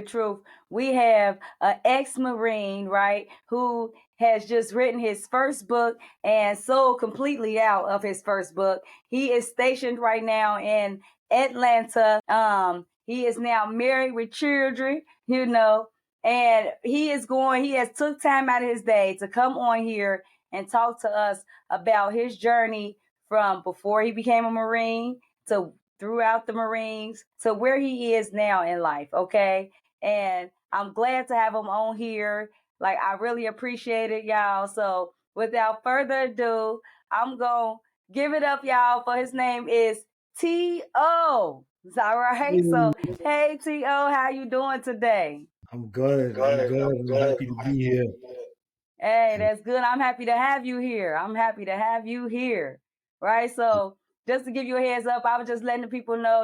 truth, we have an ex-Marine, right, who has just written his first book and sold completely out of his first book. He is stationed right now in Atlanta. He is now married with children, and he has took time out of his day to come on here and talk to us about his journey from before he became a Marine to throughout the Marines to where he is now in life. Okay. And I'm glad to have him on here. Like, I really appreciate it, y'all. So without further ado, I'm going to give it up, y'all, for his name is T.O. Is that right? So, hey, T.O., how you doing today? I'm good. I'm good. I'm happy to be here. Hey, that's good. I'm happy to have you here. I'm happy to have you here. Right? So, just to give you a heads up, I was just letting the people know,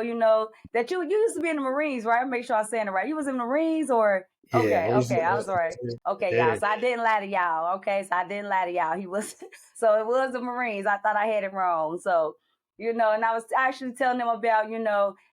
that you used to be in the Marines, right? Make sure I'm saying it right. You was in the Marines or Yeah, okay, I was right. Okay, y'all. yeah. So I didn't lie to y'all. Okay, so I didn't lie to y'all. He was so it was the Marines. I thought I had it wrong. So, and I was actually telling them about,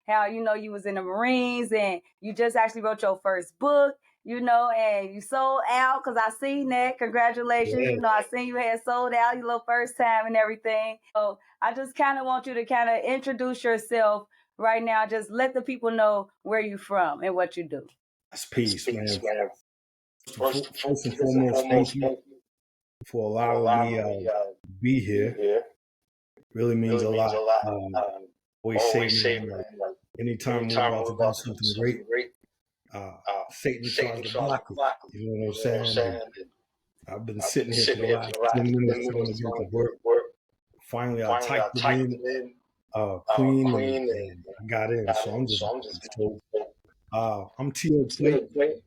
how you was in the Marines and you just actually wrote your first book, and you sold out because I seen that. Congratulations. Yeah. I seen you had sold out your little first time and everything. So I just kind of want you to kind of introduce yourself right now. Just let the people know where you're from and what you do. That's peace, man. First and foremost, thank you for allowing me to be here. Really means a lot. Always say, man, anytime we're about to do something great, Satan tries to block it. You know what I'm saying? And I've been sitting here for the last 10 minutes trying to get to work. Finally, I typed it in, Queen, and I got in. So I'm just so. I'm T.O Clay,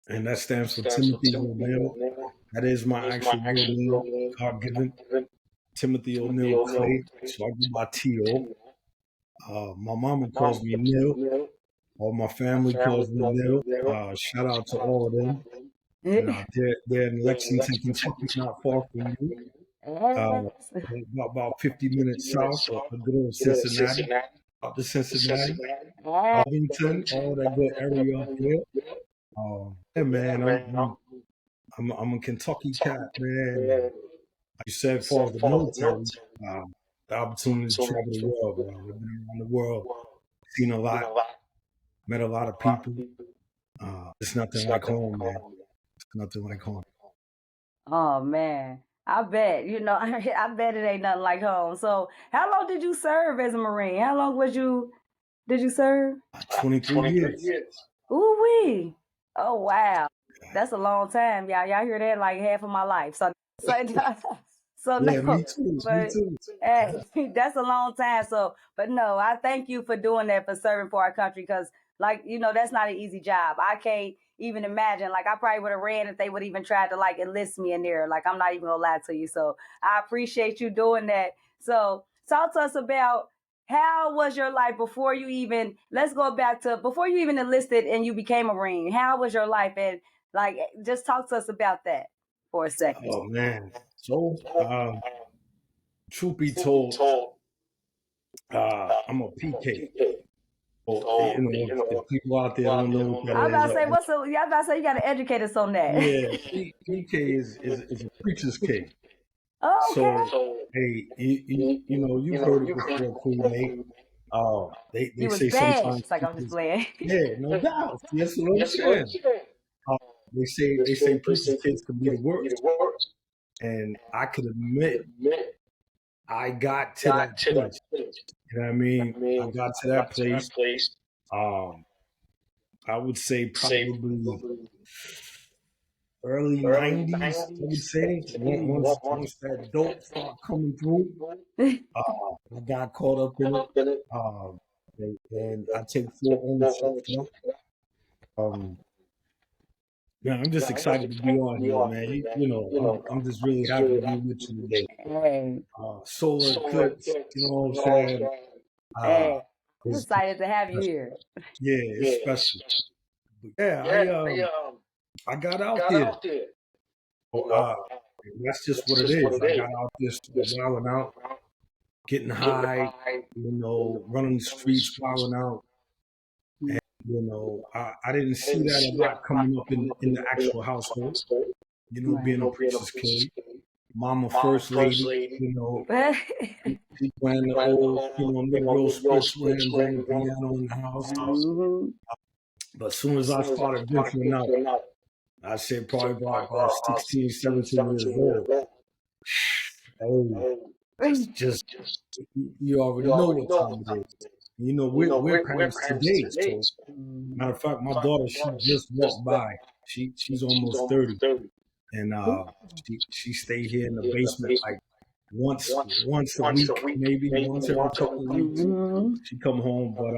and that stands for Timothy O'Neill. That is my actual real name, God given, Timothy O'Neill Clay. So I go by T.O. My mama calls me Neil. All my family calls me Neil. Shout out to all of them. They're in Lexington, Kentucky, not far from you. About 50 minutes south of the good old Cincinnati, up to Cincinnati, Covington, all that good area up there. Yeah, man, I'm a Kentucky cat, man. Like you said, as far as the military, the opportunity to travel the world, man. I've been around the world, seen a lot, met a lot of people. It's nothing like home, man. It's nothing like home. Oh man. I bet, I bet it ain't nothing like home. So how long did you serve as a Marine? How long did you serve? 23 years. Ooh wee. Oh wow. That's a long time, y'all. Y'all hear that like half of my life. So so Yeah, no, me too. Me but too. hey, that's a long time. So, but no, I thank you for doing that for serving for our country because, like, that's not an easy job. I can't even imagine. Like, I probably would have ran if they would even tried to like enlist me in there. Like, I'm not even gonna lie to you. So, I appreciate you doing that. So, talk to us about how was your life before you even. Let's go back to before you even enlisted and you became a Marine. How was your life and like just talk to us about that for a second. Oh man. So, truth be told, I'm a PK. So, if people out there don't know what that I'm about is, to say, y'all about to say you got to educate us on that. yeah, PK is a preacher's K. Oh, So, okay. hey, you've heard it before, Queen A. They You was say bad. sometimes It's like I'm just preachers, playing. yeah, no doubt. That's what I'm saying. Uh, they say preachers' kids can be the worst, and I could admit I got to that place. You know what I mean? I got to that place. Um, I would say probably early '90s. I would say once that dope started coming through, I got caught up in it. Um, and I take full ownership for. Um, yeah, I'm just excited to be on here, man. I'm just really happy to be with you today. Hey, Solar eclipse, you know what I'm saying? Uh, hey, I'm it's excited to have you special. here. Yeah, it's special. But yeah, I got out there. Oh, that's just what it is. I got out there, wilding out, getting high, running the streets, wilding out. You know, I didn't see that a lot coming up in the actual household. You know, being a preacher's kid, mama first lady. You know, she playing the old, you know, Negro split slams on the piano in the house. But as soon as I started venturing out, I said probably about 16, 17 years old. Oh, just you already know what time it is. You know, we're parents today. So matter of fact, my daughter, she just walked by. She's almost 30. And she stayed here in the basement like once a week, maybe once every couple of weeks. She come home, but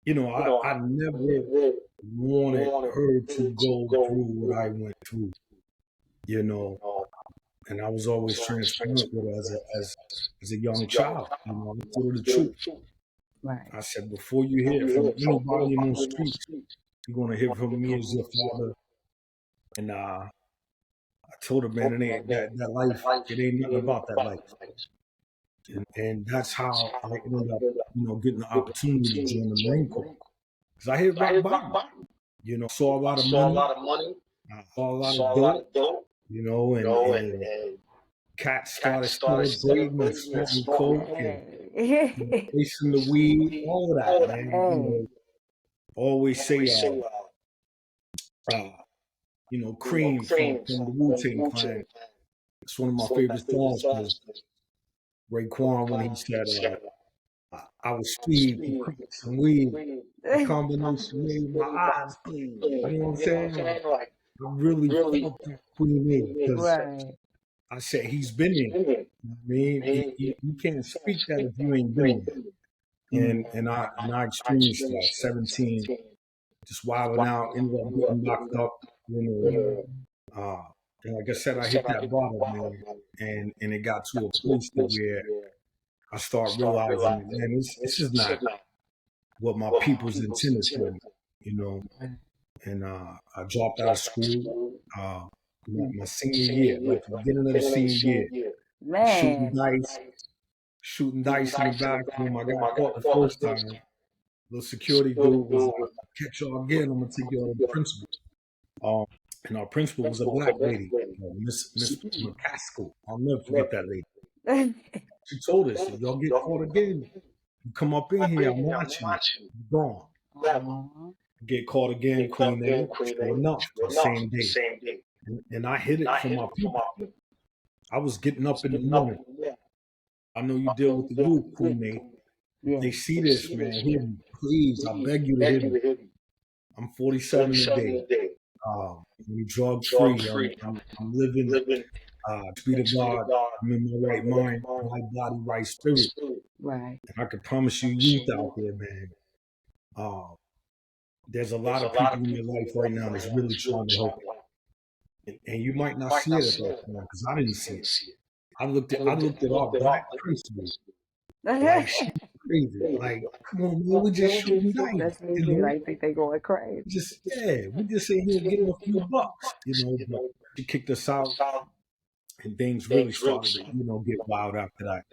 you know, I never wanted her to go through what I went through, you know, and I was always transparent with her as a young child. You know, I told her the truth. Right. I said, before you hear from anybody in those streets, you're gonna hear from me as your father. And I told her, man, it ain't that life. It ain't nothing about that life. And that's how I ended up, you know, getting the opportunity to join the Marine Corps. Because I hit rock bottom. You know, saw a lot of money, I saw a lot of dope, you know, and cats started stealing bread and smoking coke and chasing the weed, all of that, man. You know, always say, you know, Cream from the Wu-Tang Clan. It's one of my favorite songs because Raekwon, when he said, I was speed, crack, some weed. The combination made my eyes bleed. You know what I'm saying? Like, I really felt that Queen A because I said he's been in. You know what I mean, you can't speak that if you ain't been in. And I experienced that. 17, just wilding out, ended up getting knocked up. You know, and like I said, I hit that bottom, man, and it got to a place to where I start realizing, man, this is not what my people's intended for me, you know. And I dropped out of school my senior year, like the beginning of the senior year. Shooting dice in the bathroom. I got caught the first time. The security dude was like, catch y'all again, I'm gonna take y'all to the principal. And our principal was a black lady, Miss McCaskill. I'll never forget that lady. She told us, if y'all get caught again, you come up in here, I'm watching you. You're gone. Get caught again, Queen A. Sure enough, the same day. And I hid it from my people. I was getting up in the morning. I know you deal with the youth, Queen A. If they see this, man, hit me. Please, I beg you to hit me. I'm 47 today. I'm drug free. I'm living speed of God. I'm in my right mind, right body, right spirit. Right. And I can promise you, youth out there, man. There's a lot of people in your life right now that's really trying to help you. And you might not see it at that time because I didn't see it. I looked at our black principal like she's crazy. Like, come on, man, we just shooting dice. You know? I think they going crazy. We just in here getting a few bucks, you know. But she kicked us out, and things really started to, you know, get wild after that.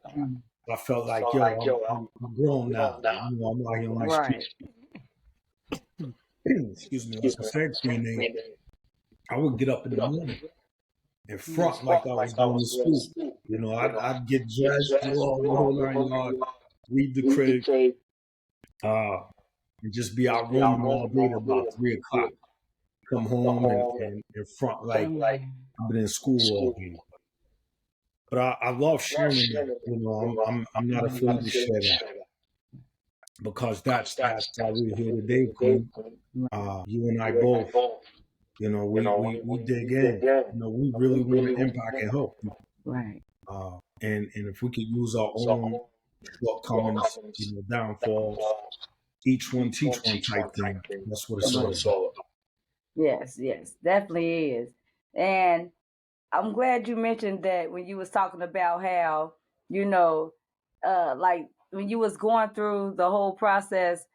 I felt like, yo, I'm grown now. You know, I'm out here on the street. Excuse me, like I said, Queen A, I would get up in the morning and front like I was going to school. You know, I'd get dressed, do all the whole 9 yards, leave the crib, and just be out roaming all day till about 3 o'clock. Come home and front like I've been in school all day. But I love sharing that. You know, I'm not afraid to share that because that's why we're here today, Queen. You and I both. You know, we dig in. You know, we really want to impact and help people. Right. And if we could use our own shortcomings, you know, downfalls, each one teach one type thing. That's what it's all about. Yes, definitely is. And I'm glad you mentioned that when you was talking about how, you know, like when you was going through the whole process,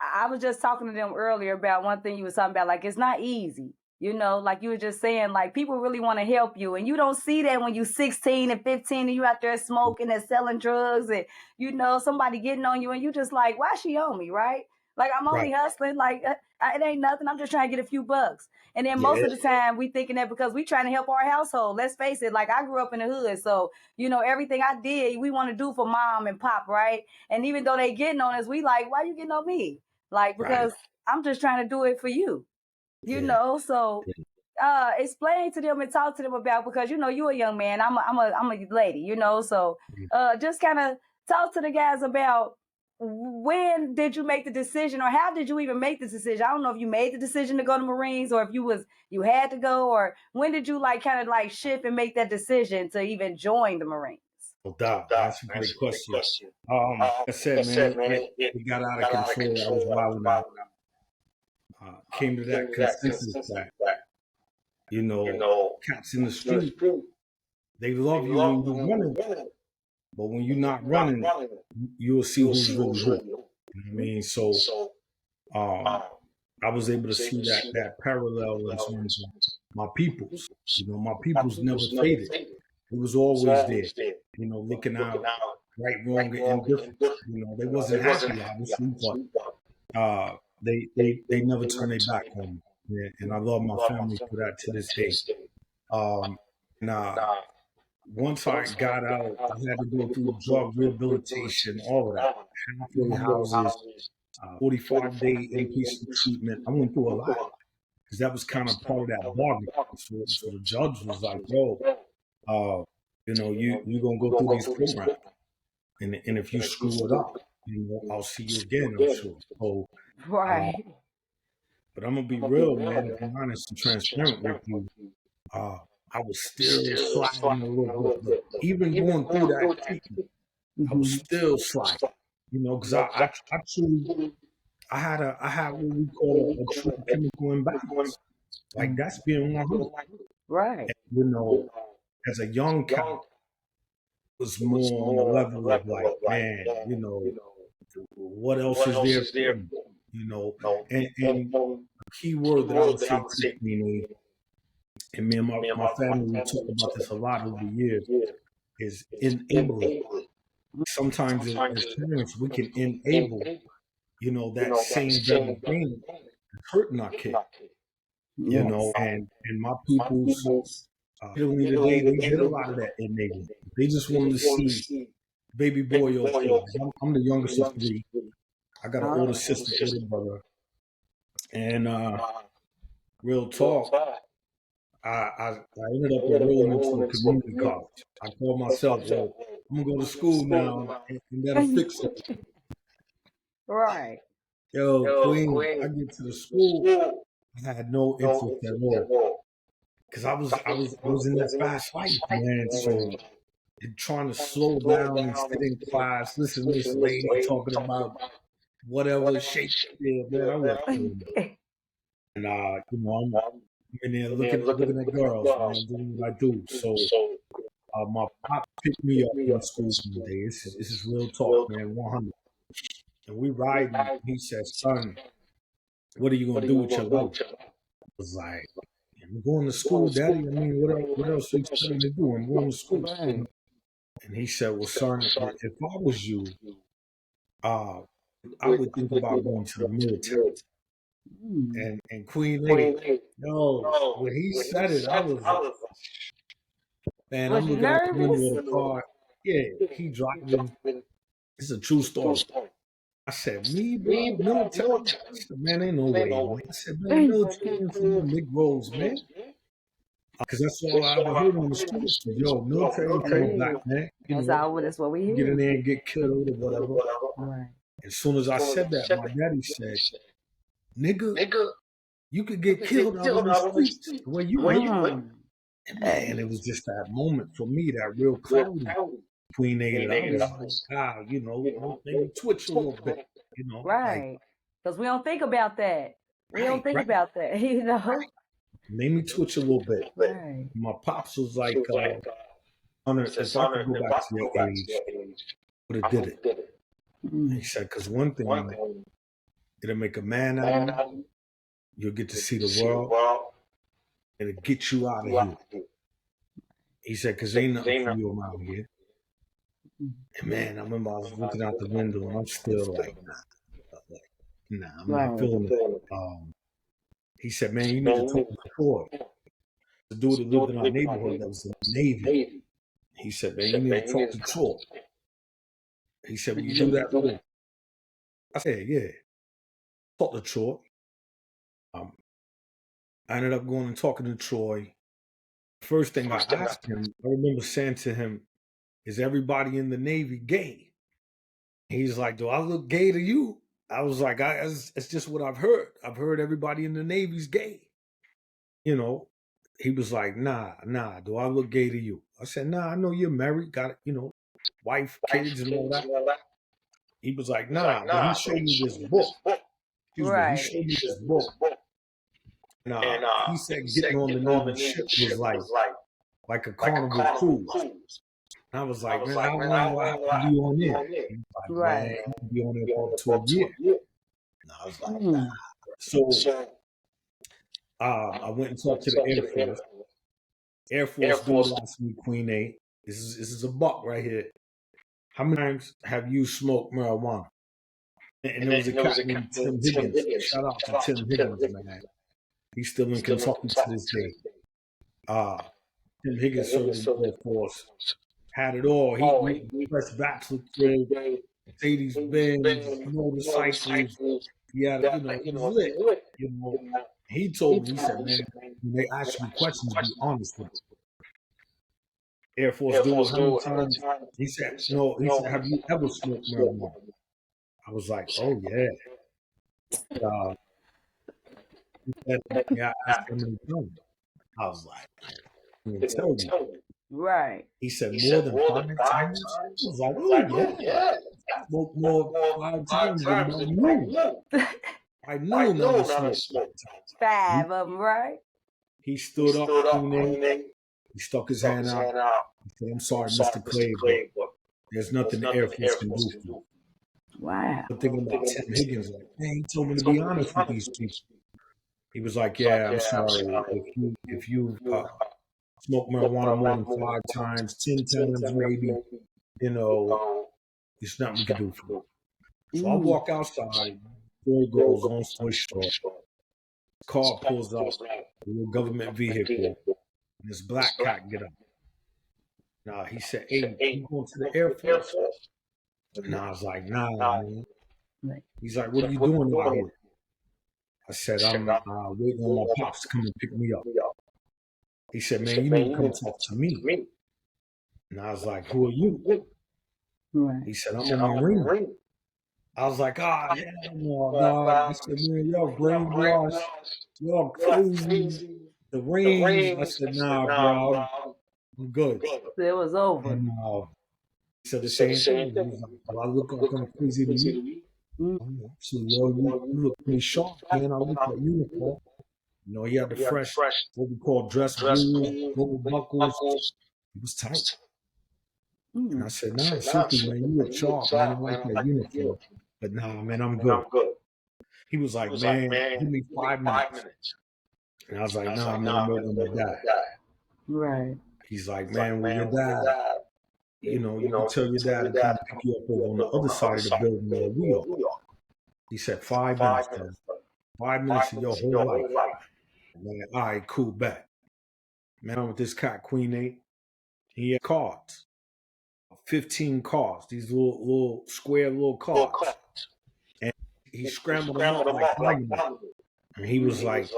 I was just talking to them earlier about one thing you was talking about, like it's not easy. You know, like you were just saying, like people really want to help you, and you don't see that when you 16 and 15 and you out there smoking and selling drugs, and you know somebody getting on you, and you just like, why she on me, right? Like, I'm only Right. hustling. Like, it ain't nothing. I'm just trying to get a few bucks. And then most Yeah. of the time, we thinking that because we trying to help our household. Let's face it. Like, I grew up in the hood, so everything I did, we want to do for mom and pop, right? And even though they getting on us, we like, why you getting on me? Like, Right. because I'm just trying to do it for you, Yeah. So explain to them and talk to them about, because you a young man, I'm a lady, so just kind of talk to the guys about, when did you make the decision, or how did you even make the decision? I don't know if you made the decision to go to Marines, or if you had to go, or when did you like kind of like shift and make that decision to even join the Marines? No doubt. That's a great question. Like I said, man, it got out of control. I was wilding out. Came to that consensus that, you know, cats in the street, they love you when you're running, but when you're not running, you'll see who's really who. You know what I mean? So um, I was able to see that parallel in terms of my peoples. My peoples never faded. It was always there. Looking out, right, wrong, and indifferent. They wasn't happy, obviously, but they never turned their back on me. Yeah, and I love my family for that to this day. Um, and once I got out, I had to go through drug rehabilitation, all of that, halfway houses, 45-day inpatient treatment. I went through a lot because that was kind of part of that bargain. So the judge was like, "Yo, you're gonna go through these programs, and if you screw it up, I'll see you again. I'm sure." So, uh, Right. but I'm gonna be real, man. To be honest and transparent with you, uh, I was still sliding a little bit. But even going through that treatment, I was still sliding. Because I truly, I had what we call a true chemical imbalance. Like, that's being 100. Right. As a young cat, was more on the level of like, man, what else is there for me? And a key word that I would say to Queen A, and me and my family, we talk about this a lot over the years, is enabling. Sometimes as parents, we can enable, that same very thing hurting our kid, Yes. and my people's healing today, they did a lot of that enabling. They just wanted to see baby boy okay. I'm the youngest of three. I got an All older right. sister, older brother, and real talk, I ended up enrolling into a community college. I called myself, well, I'm gonna go to school now, and that'll fix it. Right. Yo, Queen, I get to the school, I had no interest at all because I was in that fast life, man. So trying to slow down and sit in class, listen to this lady talking about whatever Shakespeare, man, I wasn't feeling it. And I'm in there looking at girls, man, doing what I do. So my pop picked me up from school one day. This is real talk, man, 100. And we riding. He said, "Son, what are you gonna do with your life?" I was like, "I'm going to school, Daddy. I mean, what else are you expect me to do? I'm going to school." Right. And he said, "Well, son, if I was you, uh, I would think about going to the military." Mm. And Queen A, yo, when he said it, I was like, man, Was I'm you looking out the window nervous? of the car. Yeah, he driving. It's a true story. I said, me, bro, military? I said, man, ain't no way, man. I said, man, military ain't for no Negroes, man. Because that's all I ever heard on the streets. Yo, military ain't for no black man. That's what we Get in hear. there and get killed or whatever. Right. As soon as I said that, my daddy said, nigga, you could get killed out on the streets the way you went. And man, it was just that moment for me, that real clarity Queen A that I was like, made me twitch a little bit, like, Right. Because we don't think about that. We don't right, think right, about that, made me twitch a little bit. Right. My pops was like, Hunter, if I could go back to your age, I would have did it. He Mm. said, because one thing, it'll make a man out of you. You'll get to see the world. It'll get you out of here. He said, because ain't nothing for you around here. And man, I remember I was looking out the window and I'm still like, nah. Nah, I'm not feeling it. He said, man, you need to talk to Troy, the dude that lived in our neighborhood that was in the Navy. He said, man, you need to talk to Troy. He said, will you do that for me? I said, yeah. Talk to Troy. I ended up going and talking to Troy. First thing I asked him, I remember saying to him, is everybody in the Navy gay? He's like, do I look gay to you? I was like, it's just what I've heard. I've heard everybody in the Navy's gay. You know, he was like, nah, do I look gay to you? I said, nah, I know you're married, got, wife, kids, and all that. He was like, nah, but he showed me this book. Excuse me, he showed me this book. And he said getting on the Navy ship was like a carnival cruise. And I was like, man, how long do I have to be on there? He was like, man, you can be on there for up to a year. And I was like, nah. So I went and talked to the Air Force. Air Force dude asked me, Queen A, this is a buck right here. How many times have you smoked marijuana? And there was a cat named Tim Higgins. Shout out to Tim Higgins, man. He's still in Kentucky to this day. Tim Higgins served in the Air Force. Had it all. He fresh bachelor crib, Mercedes Benz, motorcycles. He had, he was lit. He told me, he said, man, when they ask you questions, be honest with them. Air Force dude, how many times? He said, no, he said, have you ever smoked marijuana? I was like, oh, yeah. He said, yeah, I asked him many times. I was like, I didn't tell you. Right. He said, more than 5 times? I was like, oh, yeah. I smoked more 5 times than by noon. I knew never smoked 5 of them, right? He stood up, he stuck his hand out. He said, I'm sorry, Mr. Clay, but there's nothing the Air Force can do for you. Wow. I'm thinking about Tim Higgins, like, man, he told me to be honest with these people. He was like, yeah, I'm sorry. If you smoke marijuana more than 5 times, 10 times maybe, there's nothing we can do for you. So I walk outside, door goes, long story short. Car pulls up, a little government vehicle, and this black cat get up. Nah, he said, hey, you going to the Air Force? And I was like, nah, man. He's like, what are you doing out here? I said, I'm waiting on my pops to come and pick me up. He said, man, you need to come talk to me. And I was like, who are you? He said, I'm a Marine. I was like, hell no, dog. He said, man, y'all brainwashed. Y'all crazy. The range. I said, nah, bro, I'm good. It was over. And he said the same thing. He was like, do I look like I'm crazy to you? So, you look pretty sharp, man. I look at uniform. He had the fresh, what we call dress blues, gold buckles. He was tight. And I said, nah, seriously, man, you look sharp, man. I like that uniform. But nah, man, I'm good. He was like, man, give me 5 minutes. And I was like, nah, man, I'm waiting on my dad. Right. He's like, man, when your dad, you can tell your dad to come pick you up over on the other side of the building where we are. He said, 5 minutes, man. 5 minutes of your whole life. Man, all right, cool, bet. Man, I'm with this cat, Queen A. He had cards. 15 cards, these little square little cards. And he scrambled them up like dynamite. And he was like,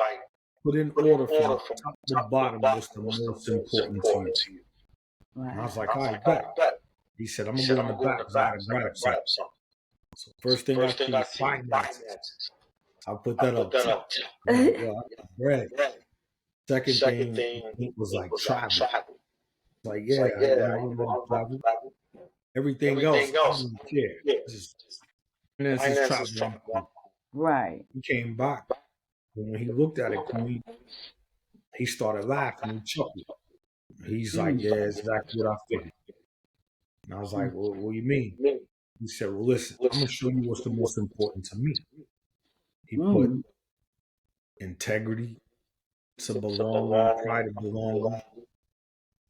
put in order from top to bottom what's the most important to you. Wow. And I was like, all right, bet. He said, I'm going to go in the back because I got to grab something. So first thing I see is finances. I put that up top. Like, yo, I got bread. Second thing was like travel. Like, yeah, I want to travel. Everything else, I don't care. Finances traveling. Right. He came back. And when he looked at it, Queen, he started laughing and chuckled. He's like, yeah, it's exactly what I figured. And I was like, well, what do you mean? He said, well, listen, I'm going to show you what's the most important to me. He put integrity, to belonging, pride of belonging.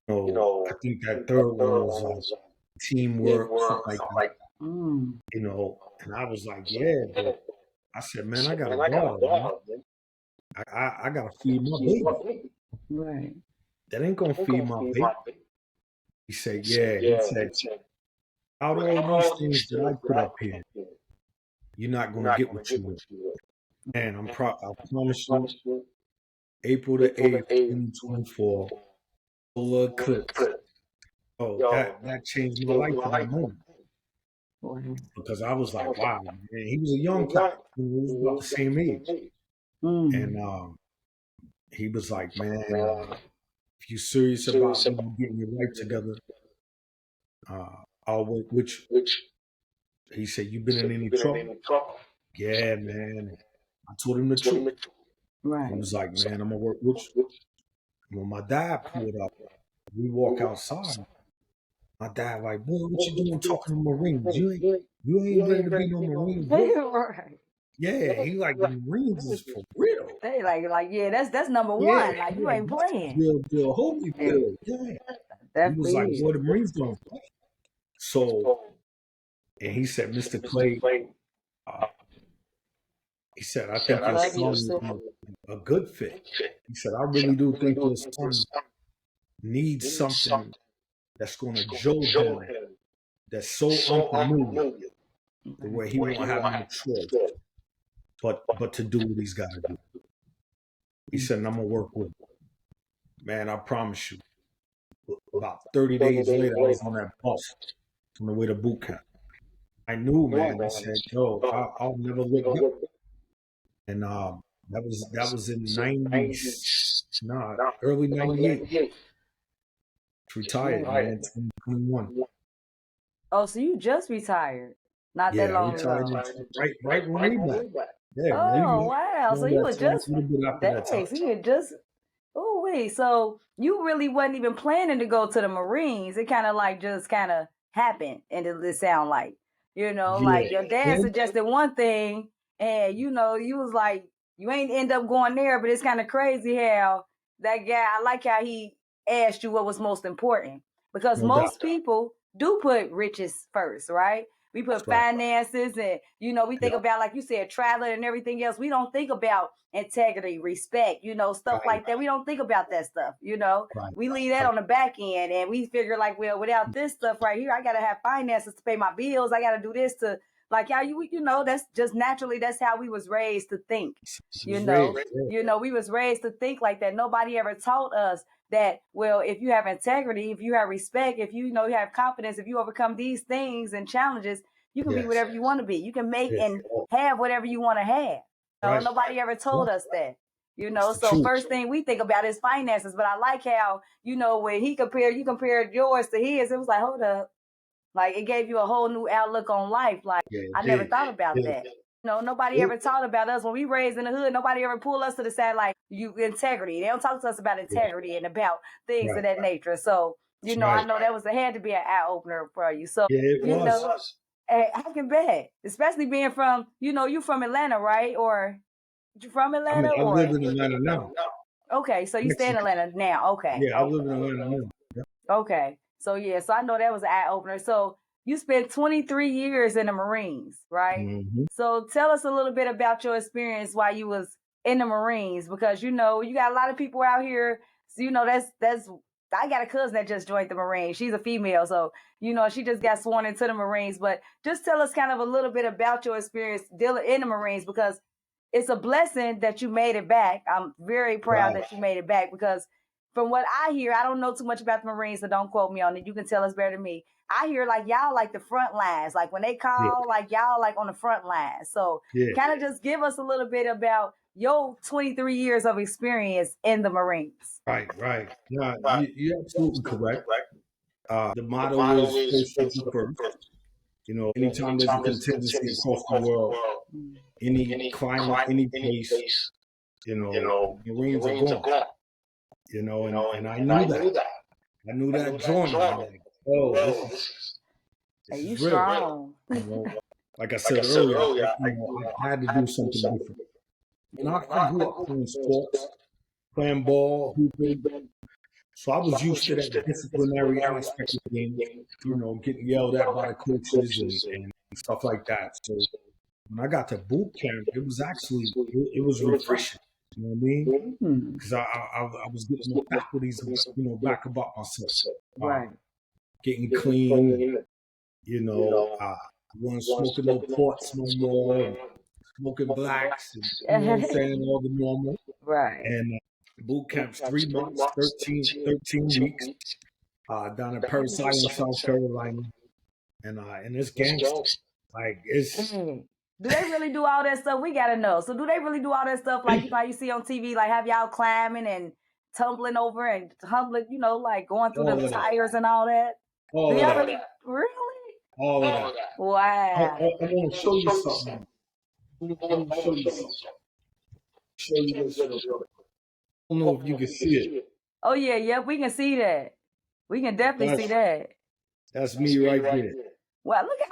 I think that third one was like teamwork, something like that. And I was like, yeah, but I said, man, I got a daughter, man. I gotta feed my baby. Right. That ain't gonna feed my baby. He said, yeah. He said, out of all these things that I put up here, you're not gonna get what you want. And I promise you, April the 8th, 2024, solar eclipse. Oh, that changed my life for that moment. Because I was like, wow, man. He was a young cat. He was about the same age. And he was like, man, if you're serious about getting your life together, I'll work with you. He said, you been in any trouble? Yeah, man. I told him the truth. Right. He was like, man, I'm gonna work with you. When my dad pulled up, we walk outside. My dad like, boy, what you doing talking to Marines? You ain't ready to be no Marine, boy. Right. Yeah, he like, the Marines is for real. They like, yeah, that's number one. Like, you ain't playing. Real holy field. Yeah. He was like, boy, the Marines don't play. So, and he said, Mr. Clay, he said, I think your son is a good fit. He said, I really do think your son needs something that's going to jolt him, that's so unfamiliar, the way he won't have no choice but to do what he's got to do. He said, and I'm going to work with him. Man, I promise you, about 30 days later, I was on that bus on the way to boot camp. I knew, man. I said, yo, I'll never look back. And that was in early 98. Retired, man, 2021. Oh, so you just retired? Not that long ago. Right when we back. Yeah, oh, wow. So you were just, dang, so you had just, oh, wait. So you really wasn't even planning to go to the Marines. It kind of like just kind of happened, and it sound like, like your dad suggested one thing, and, you was like, you ain't end up going there, but it's kind of crazy how that guy, I like how he asked you what was most important, because most people do put riches first, right? We put finances and, we think about, like you said, traveling and everything else. We don't think about integrity, respect, stuff like that. We don't think about that stuff, We leave that on the back end, and we figure like, well, without this stuff right here, I got to have finances to pay my bills. I got to do this to, like, how that's just naturally, that's how we was raised to think, we was raised to think like that. Nobody ever taught us that, well, if you have integrity, if you have respect, if you have confidence, if you overcome these things and challenges, you can be whatever you want to be. You can make and have whatever you want to have. Nobody ever told us that. So first thing we think about is finances. But I like how, when you compared yours to his, it was like, hold up. Like, it gave you a whole new outlook on life. Like, I never thought about that. Nobody ever taught about us when we raised in the hood. Nobody ever pulled us to the side like, integrity. They don't talk to us about integrity and about things of that nature. So, I know that had to be an eye opener for you. So, it was. I can bet, especially being from, you from Atlanta, right? Or you from Atlanta? I live in Atlanta now. Okay, so you stay in Atlanta now. Okay. Yeah, I live in Atlanta now. Yep. Okay. So, so I know that was an eye opener. So you spent 23 years in the Marines, right? Mm-hmm. So tell us a little bit about your experience while you was in the Marines, because, you got a lot of people out here. So, that's I got a cousin that just joined the Marines. She's a female. So, she just got sworn into the Marines. But just tell us kind of a little bit about your experience dealing in the Marines, because it's a blessing that you made it back. I'm very proud that you made it back, because from what I hear, I don't know too much about the Marines, so don't quote me on it. You can tell us better than me. I hear like y'all like the front lines. Like when they call, like y'all like on the front lines. So kind of just give us a little bit about your 23 years of experience in the Marines. Right. Yeah, you're absolutely correct. The motto is first first. Anytime there's a contingency across the world, any climate, any place, Marines are gone. And I knew that. I knew that joining. I'm like, this is real. Strong. Like I said earlier, I had to do something different. And I grew up playing sports, playing ball, hooping. So I was used to that disciplinary aspect of the game, getting yelled at by the coaches and stuff like that. So when I got to boot camp, it was actually it was refreshing. You know what I mean? Because I was getting the faculties, back about myself, Right. getting clean. Wasn't smoking no ports no more, and smoking blacks, and you know what I'm saying, all the normal. Right. And boot camp's 3 months, 13 weeks, down at Paris Island, South Carolina, and it's gangster. Like it's. Do they really do all that stuff? We gotta know. So do they really do all that stuff like how you see on TV? Like have y'all climbing and tumbling over and tumbling, like going through the tires and all that? All do of y'all that. really? All of that. Wow. I want to show you something. I want to show you something. Show you this. I don't know if you can see it. Oh yeah, yep, we can see that. We can definitely see that. That's me right there. Well, look at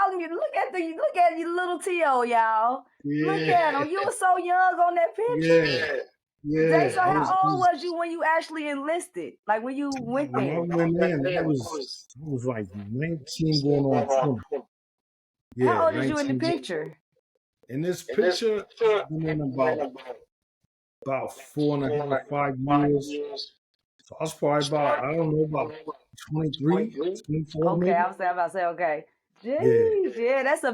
you little T.O, y'all. Yeah. Look at him. You were so young on that picture. Yeah. So how old was you when you actually enlisted? Like when you went there? When I went in, I was like 19 going on 20. Yeah, how old is you in the picture? In this picture, I've been in about 4.5, 5 years. So I was probably about 23, 24. Okay, maybe. I was about to say, okay. Jeez, yeah, that's a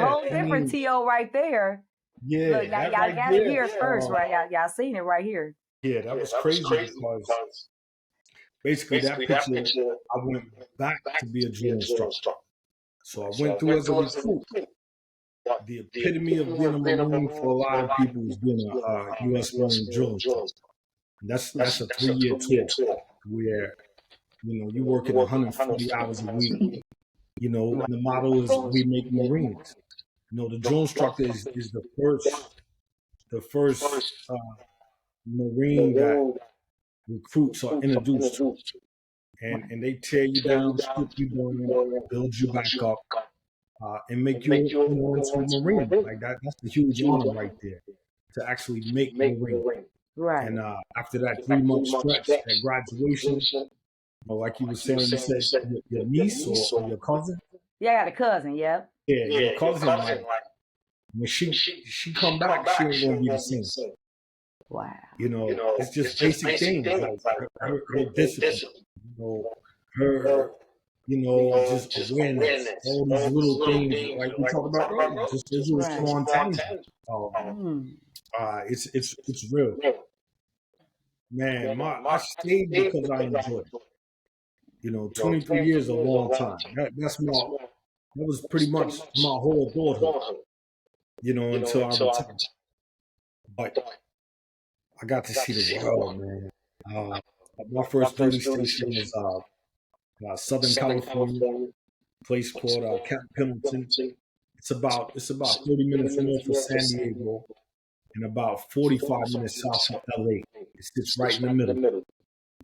whole different T.O right there. Yeah. Look, now y'all got it here first, right? Y'all seen it right here. Yeah, that was crazy because basically that picture, I went back to be a drill instructor. So I went through as a recruit. The epitome of being a Marine for a lot of people is being a U.S. Marine drill instructor. That's a 3-year tour where, you work at 140 hours a week. The motto is we make Marines. The drill instructor is the first Marine that recruits are introduced to. And they tear you down, strip you down, build you back up, and make you into a Marine. Like that's a huge honor right there, to actually make Marine. Right. And after that 3-month stretch at graduation, like you were saying, you said your niece or your cousin? Yeah, I got a cousin, yep. Yeah, your cousin, like, when she come back, she ain't gonna be the same. Wow. It's just basic things, like her discipline, her, just awareness, all these little things, like we talked about earlier, just visual spontaneity. It's real. Man, I stayed because I enjoyed it. 23 years is a long time. That was pretty much my whole adulthood, until I retired. But I got to see the world, man. My first duty station was Southern California, a place called Camp Pendleton. It's about 30 minutes north of San Diego and about 45 minutes south of LA. It sits right in the middle.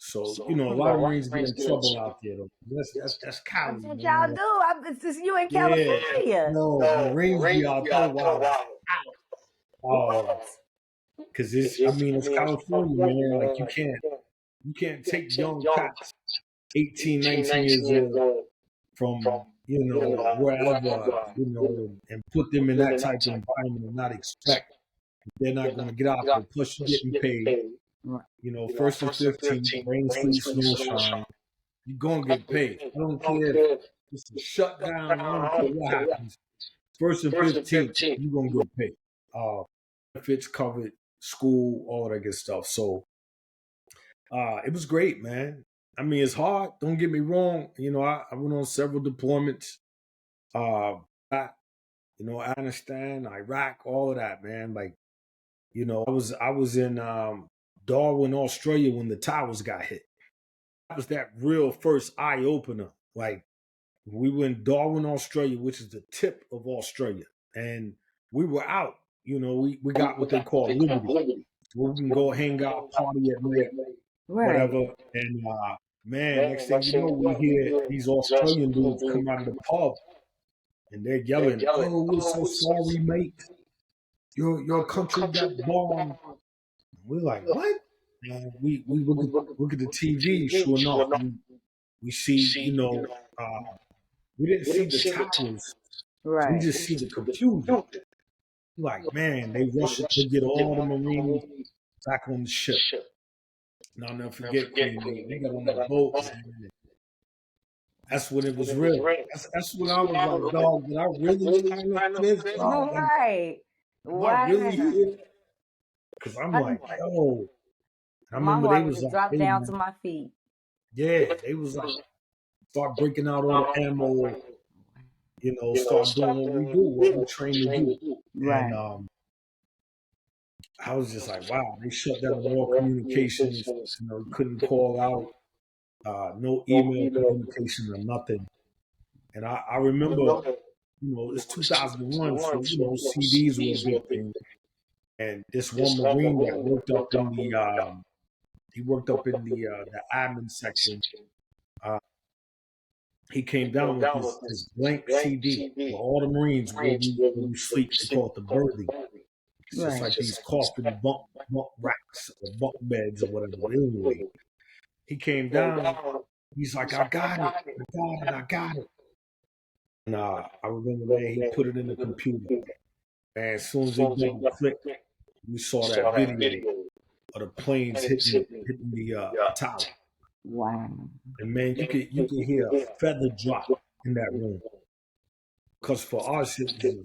So, a lot of Marines get in trouble out there, though. That's Cali. That's what y'all do. It's just you in California. Yeah. No, Marines be out there wild. Because it's California, man. Like you can't take young cats, 18, 19 years old, from wherever, and put them in that type of environment and not expect they're not going to get out there. Plus, you're getting paid. First and 15, rain, sleet, snowshine, you're going to get paid. I don't care if it's a shutdown. I don't care what happens. First and 15, you're going to get paid. Benefits covered, school, all that good stuff. So it was great, man. I mean, it's hard. Don't get me wrong. I went on several deployments. Afghanistan, Iraq, all of that, man. Like, I was in Darwin, Australia when the towers got hit. That was that real first eye opener. Like, we were in Darwin, Australia, which is the tip of Australia, and we were out. We got what they call liberty. We can go hang out, party at night, whatever. And man, next thing you know, we hear these Australian dudes come out of the pub, and they're yelling, "Oh, we're so sorry, mate. Your country got bombed." We're like, "What?" And we look at the TV. Sure enough, we see, we didn't see the towers. Right. We just see the confusion. Like, man, they rush it to get all the Marines back on the ship. And I'll never forget, Queen. They got on that boat, man. That's when it was real. That's when I was like, dog, did I really sign up for this, dog? Like, Right. am I really Wow. here? Because I'm like, yo. I My remember they heart was just like, dropped hey, down man, to my feet. yeah, they was like, start breaking out all the ammo, start doing what we do, what we train to do. And Right. I was just like, wow, they shut down all communications. You couldn't call out, no email communication or nothing. And I remember, it's 2001, so CDs were a big thing. And this one Marine that worked up in the admin section. He came down with this blank CD for all the Marines where we sleep. They call it the berthing. It's just like these coffin bunk racks or bunk beds or whatever. But anyway, he came down. He's like, I got it. I got it. And I remember, man, he put it in the computer. And as soon as they double clicked, we saw that video of the planes hitting the tower. Wow. And man, you can hear a feather drop in that room. Because for us, it was,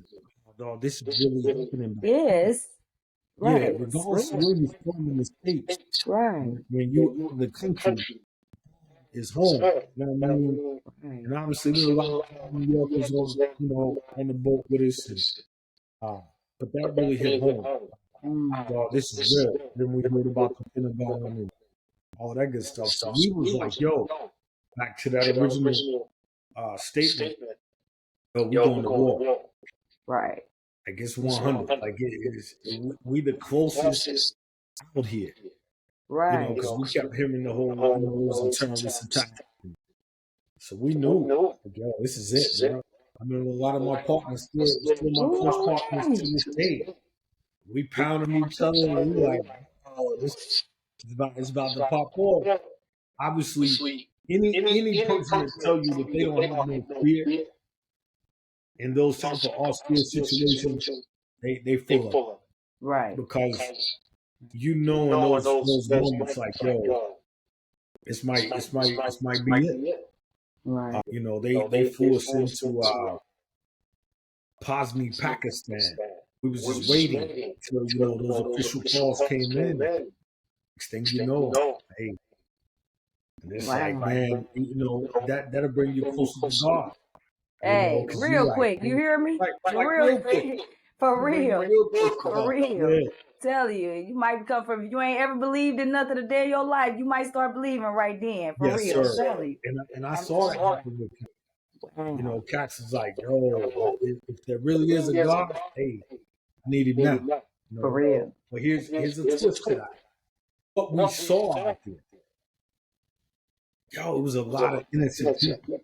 dog, this is really happening. Yes. Right. Yeah, regardless of where you're from in the States, Right. when you out of the country, is home. You know what I mean? Right. And obviously, there's a lot of New Yorkers on the boat with us. And, but that really hit home. Dog, this is real. Then we heard about the Pentagon and all that good stuff. So we was like, yo, back to that original statement. Yo, we going to war. Right. Like it's 100. Like we the closest out here. Right. Because we kept hearing the whole, it was a terrorist attack. So we knew, like, yo, this is it, bro. I mean, a lot of my partners still my close partners to this day. We pounding each other, and we like, oh, this it's about to pop off. Obviously, any person that tell you that they don't have no fear in those type of austere situations, they full of. Right. Because in those moments, like, yo, this might be it. Right. They flew us into Pasni, Pakistan. We was just waiting till those official calls came in. Next thing you know, hey, and it's like, man, that'll bring you closer to God. Hey, real quick, you hear me? Real quick. For real. For real. Yeah. Tell you might come from, you ain't ever believed in nothing a day of your life, you might start believing right then. For real. Sir. Tell you. And I saw that happen with you. Cats is like, yo, if there really is a God, hey, I need him now. For real. But here's a twist to that. What we saw out there, yo, it was a lot of innocent people.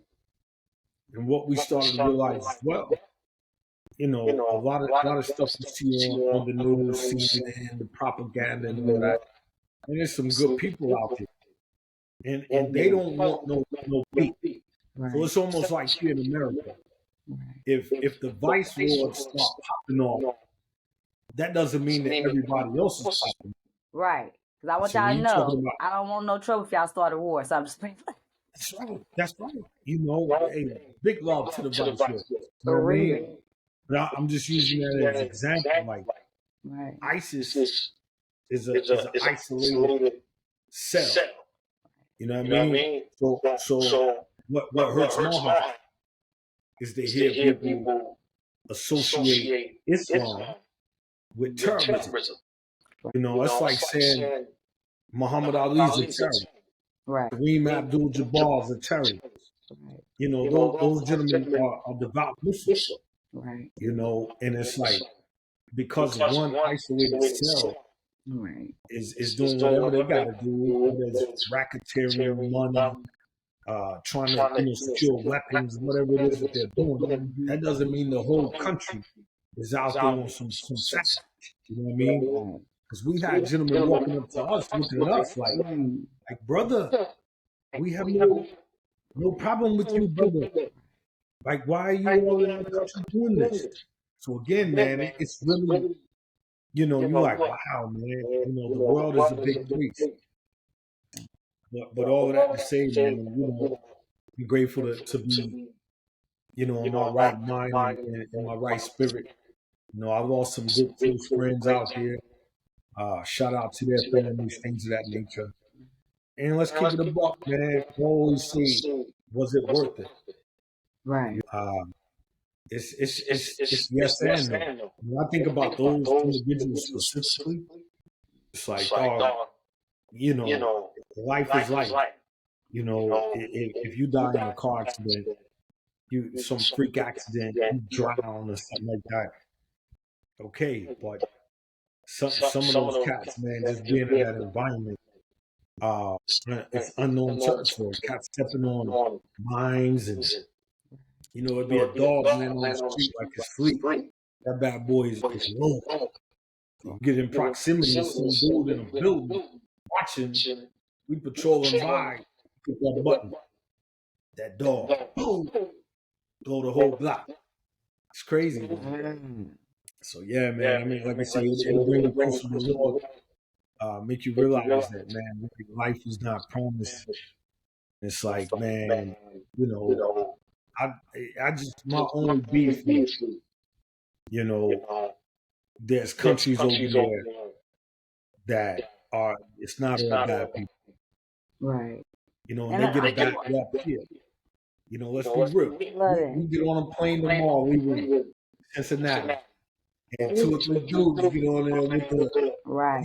And what we started to realize as well, a lot of stuff you see on the news, CNN, the propaganda and all that. And there's some good people out there. And they don't want no peace. Right. So it's almost like here in America. Right. If the vice lords start popping off, that doesn't mean that everybody else is popping. Right. Because I want y'all to know, I don't want no trouble if y'all start a war. So I'm just playing. That's right. Hey, big love to the vice lords. For real. But I'm just using that as an example. Like, ISIS is an isolated cell. You know what I mean? So what hurts my heart is to hear people associate Islam with terrorism. It's like saying Muhammad Ali's a terrorist. Right. Kareem Abdul-Jabbar's a terrorist. Right. Those gentlemen are devout Muslims. Right. And it's like, because one isolated cell is doing whatever they got to do, whether it's racketeering, money, trying to secure weapons, whatever it is that they're doing. That doesn't mean the whole country is out there on some savage. You know what I mean? Because we had gentlemen walking up to us, looking at us like, brother, we have no problem with you, brother. Like, why are you all in the country doing this? So again, man, it's really, you like, wow, man, the world is a big place. But all of that to say, man, be grateful to be, in my right mind and in my right spirit. I've lost some good close friends out here. Shout out to their families, things of that nature. And let's keep it a buck, man. I always say, was it worth it? Right. It's yes and no. When I think about those individuals specifically, it's like, dog, you know, life is life. If you die in a car accident, some freak accident, you drown or something like that. Okay, but some of those cats, man, just being in that environment, uh, it's unknown territory. Cats stepping on mines, and it'd be a dog laying on the street like it's free. That bad boy is low. You get in proximity of some dude in a building watching. We patrolling by, hit that button, that dog, boom, throw the whole block. It's crazy, man. So yeah, man. I mean, like I said, it'll bring you closer to the Lord. Make you realize that, man, life is not promised. It's like, man, you know, I I just my only beef is, you know, there's countries over there that are it's not all bad people. Right. And they get a bad rap here. Let's be real. We get on a plane tomorrow, leaving Cincinnati, and 2 or 3 dudes get on there with Right.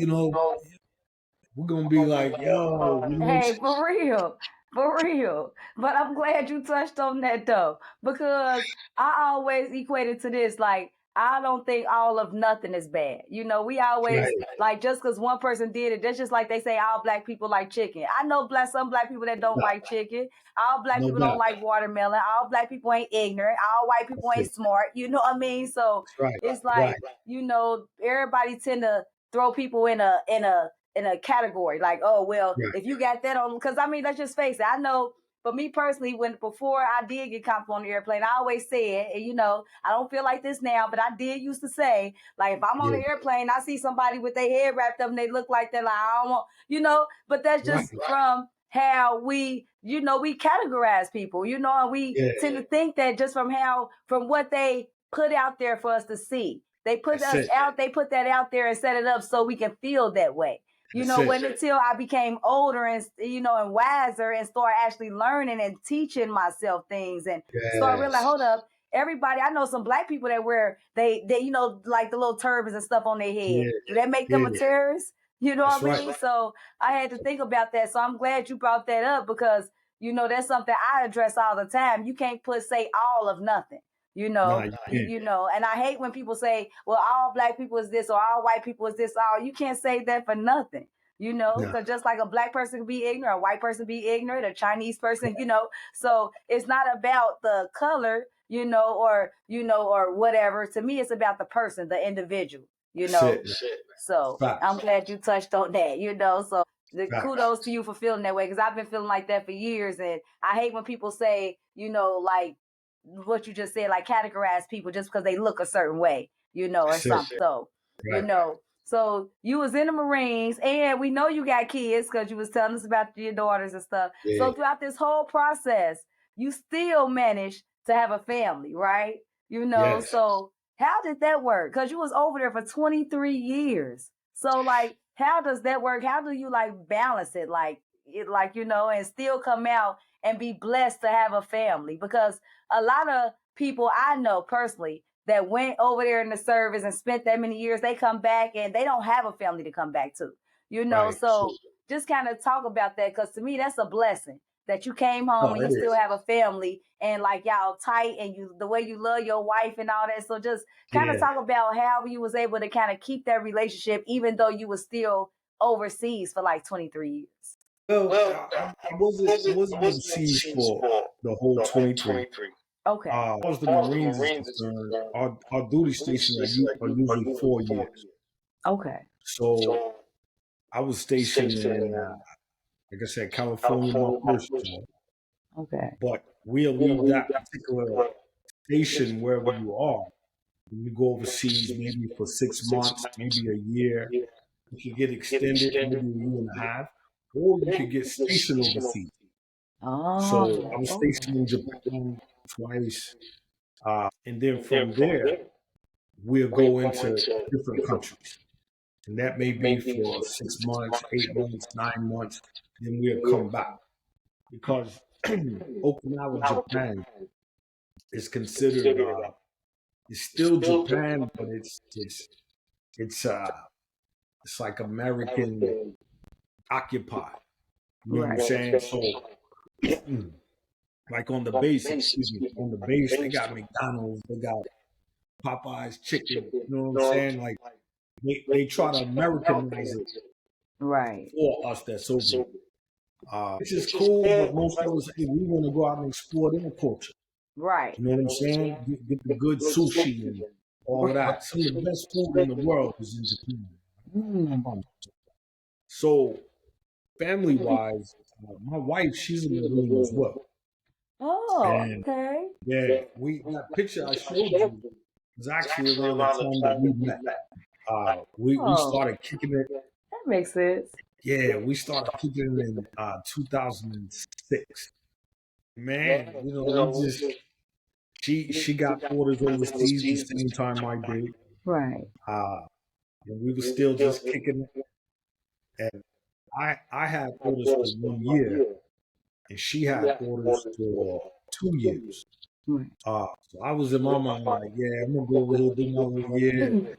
we're gonna be like, yo, Hey, for real. For real. But I'm glad you touched on that though. Because I always equate it to this, like, I don't think all of nothing is bad. We always right, like just because one person did it, that's just like they say all black people like chicken. I know some black people that don't like chicken. All black no people don't doubt. like watermelon. All black people ain't ignorant. All white people That's ain't it. smart. You know what I mean? So That's right, it's like, everybody tend to throw people in a category like, oh well, right, if you got that on, because I mean, let's just face it. I know for me personally, before I did get comfortable on the airplane, I always said, and I don't feel like this now, but I did used to say, like, if I'm on yeah, the airplane, I see somebody with their head wrapped up and they look like that, like, I don't want, but that's right, just from how we, we categorize people, and we yeah. tend to think that just from what they put out there for us to see. They put That's us it. out, they put that out there and set it up so we can feel that way. That's it. When until I became older and and wiser and start actually learning and teaching myself things and start realizing, Yes. hold up, everybody, I know some black people that wear they like the little turbans and stuff on their head. Yeah, Do that make them a yeah. terrorist? You know That's what I right. mean? So I had to think about that. So I'm glad you brought that up because that's something I address all the time. You can't say all of nothing. Nah, you can't. And I hate when people say, well, all black people is this or all white people is this. All you can't say that for nothing. Nah, Because just like a black person can be ignorant, a white person be ignorant, a Chinese person, so it's not about the color, or whatever. To me, it's about the person, the individual, that's it. So I'm Facts. glad you touched on that, so the Facts. kudos to you for feeling that way because I've been feeling like that for years. And I hate when people say, like what you just said, like categorize people just because they look a certain way, or That's it. something. So, Right. so you was in the Marines and we know you got kids because you was telling us about your daughters and stuff. Yeah. So throughout this whole process, you still managed to have a family, right? Yes. So how did that work? Because you was over there for 23 years. So like, how does that work? How do you like balance it? And still come out and be blessed to have a family? Because a lot of people I know personally that went over there in the service and spent that many years, they come back and they don't have a family to come back to. Right. So just kind of talk about that because to me that's a blessing that you came home Oh, and it you still is. have a family and like y'all tight and the way you love your wife and all that. So just kind of Yeah. talk about how you was able to kind of keep that relationship even though you were still overseas for like 23 years. Well, I wasn't overseas for the whole 23. Okay. As far as the Marines is concerned, our duty station are usually 4 years. Okay. So I was stationed in, like I said, California, my first job. Okay. But we'll leave that particular station wherever you are. You go overseas maybe for 6 months, maybe a year. You could get extended, maybe a year and a half, or you could get stationed overseas. So I was Oh, stationed in Japan twice, and then from there we'll go into different countries, and that may be for 6 months, 8 months, 9 months. Then we'll come back because Okinawa, Japan, is considered it's still Japan, but it's it's like American occupied. You know what I'm right, saying? So like on the base, excuse me, on the base they got McDonald's, they got Popeye's chicken. You know what I'm saying? Like they try to Americanize it right, for us that's over here. Which is cool, but most of us, hey, we want to go out and explore their culture. right, You know what I'm saying? Get the good sushi and all of that. Some of the best food in the world is in Japan. So, family wise, my wife, she's a Marine as well. Oh, And okay. yeah, that picture I showed you was actually around the time that we met. We Oh, started kicking it. that makes sense. Yeah, we started kicking it in 2006. Man, we just she got orders overseas the same time I did. Right. And we were still just kicking it. And I had orders for 1 year, and she had orders for 2 years. Right. So I was in my mind like, yeah, I'm gonna go over here do my little year.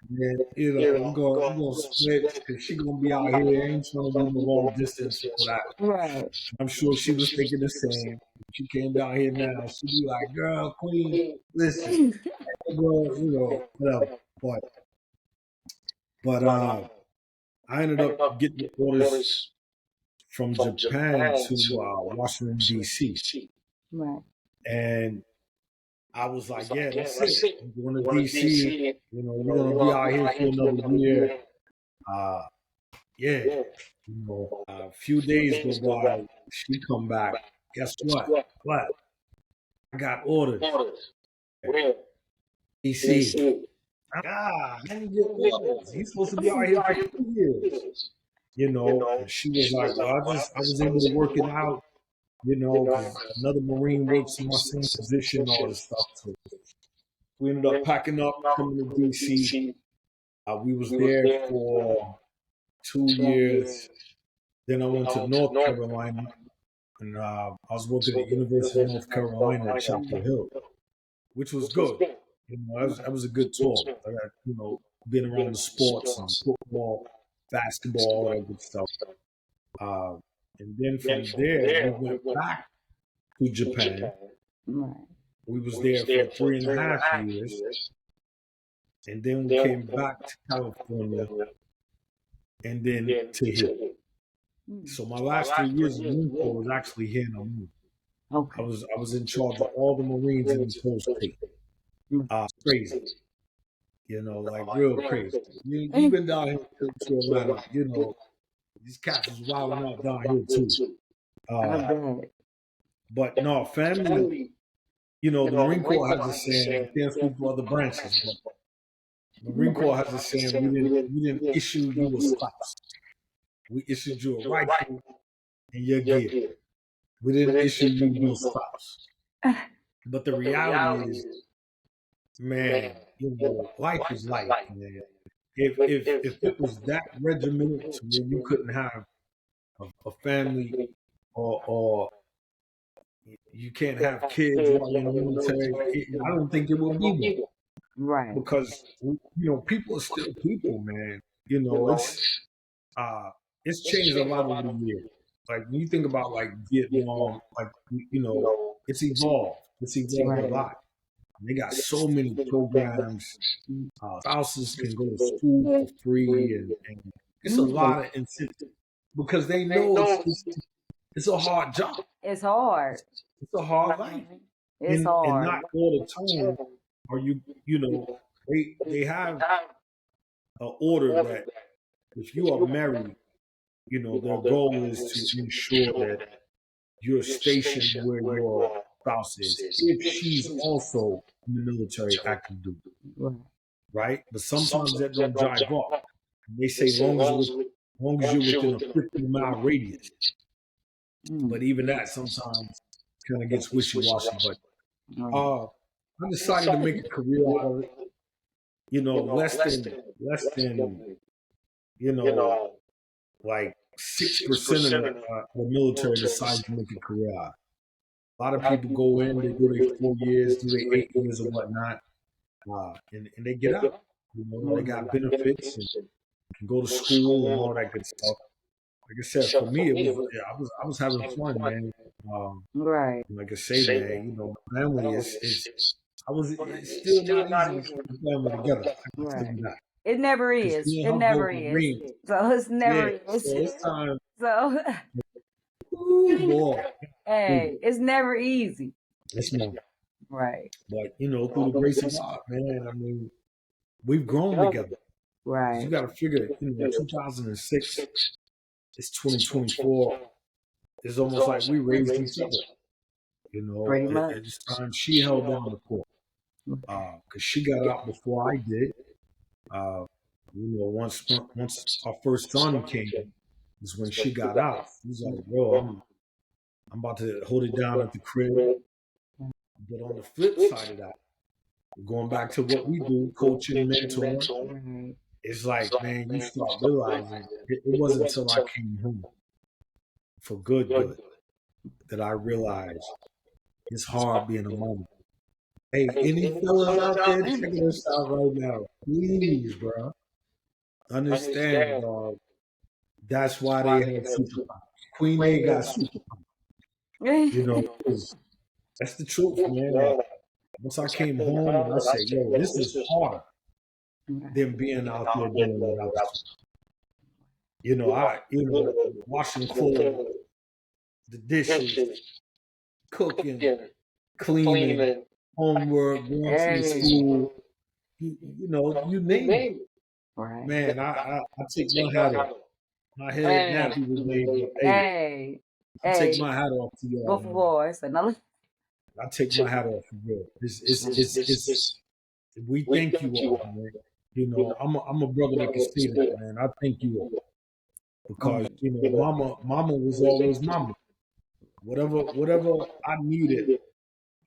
And then, we're gonna split because she gonna be out here. I ain't trying to do no long distance for that. Right. I'm sure she was thinking the same. She came down here now. She be like, girl, queen, listen, girl, whatever. But I ended up getting orders from Japan to Washington D.C. Right. and I was like, yeah, that's it. I'm going to D.C. We're gonna be out here for another year. Uh, yeah, a few days go by. She come back. Guess what? What? I got orders. D.C. I didn't get orders. He's supposed to be out here for 2 years. And she was like, well, I was able to work it out, because another Marine works in my same position, all this stuff. So we ended up packing up, coming to DC. We was there for 2 years. Then I went to North Carolina, and I was working at University of North Carolina at Chapel Hill, which was good. That was a good tour. I got, being around the sports and football, basketball, all that good stuff. And then from there, we went back to Japan. Right. We was there for 3.5 years. And then we came back to California and then to here. So my last 3 years of Marine Corps was actually here in Atlanta. Okay. I was in charge of all the Marines in the whole state. Crazy. Like real crazy. You've been down here to Atlanta, these cats is wilding out down here too. But no, family, the Marine Corps has a saying, I can't speak for other branches, but the Marine Corps has a saying, we didn't issue you a spouse. We issued you a rifle and your gear. We didn't issue you no spouse. But the reality is, man, life is life, man. If it was that regimented to where you couldn't have a family or you can't have kids while you're in the military, I don't think it would be one. Right. Because people are still people, man. It's changed a lot over the years. Like when you think about like Vietnam, like it's evolved. It's evolved a lot. They got so many programs. Spouses can go to school for free, and it's a lot of incentives because they know it's a hard job. It's hard. It's a hard life. It's and hard. not all the time are they have an order that if you are married, their goal is to ensure that you're stationed where your spouse is, if she's also in the military active duty, right? But sometimes that don't jive up. They say long as you're within a 50-mile radius. But even that sometimes kind of gets wishy-washy. But I decided to make a career out of it. You know, less than you know, like 6% of the military decides to make a career out of it. A lot of people go in, they do their 4 years, do their 8 years or whatnot, and they get out. You know, they got benefits and can go to school and all that good stuff. Like I said, for me, it was I was having fun, man. Right. Like I say, man, you know, family is it's still not easy to keep the family together. I can tell you that. It never Because is. me and It her never both is. agreed. So it's never Yeah, is. so it's time. So Ooh, boy. hey, it's never easy. It's not. Right. But you know, through the grace of God, man, I mean, we've grown together. Right. You got to figure, you know, 2006, it's 2024. It's almost like we raised each other. You know, Pretty much. at this time, she held down the fort because she got out before I did. You know, once our first son came, is when she got out. She's like, bro, I'm about to hold it down at the crib. But on the flip side of that, going back to what we do, coaching, mentoring, it's like, man, you start realizing it wasn't until I came home for good that I realized it's hard being a mom. Hey, any fellas out there checking us out right now, please, bro, understand, dog. That's why they have superpowers. Queen A got superpowers. You know, 'cause that's the truth, man. Once I came home and I said, yo, this is harder than being out there doing what I was doing. You know, washing clothes, the dishes, cooking, cleaning, homework, going to the school, you know, you name it. Right. Man, I take my hat off. My head nappy was made, but hey, I take my hat off to y'all. Before it's another. I take my hat off for real. It's we thank you all, man. You know, I'm a brother that can say that, man. I thank you all. Because, you know, mama was always mama. Whatever I needed,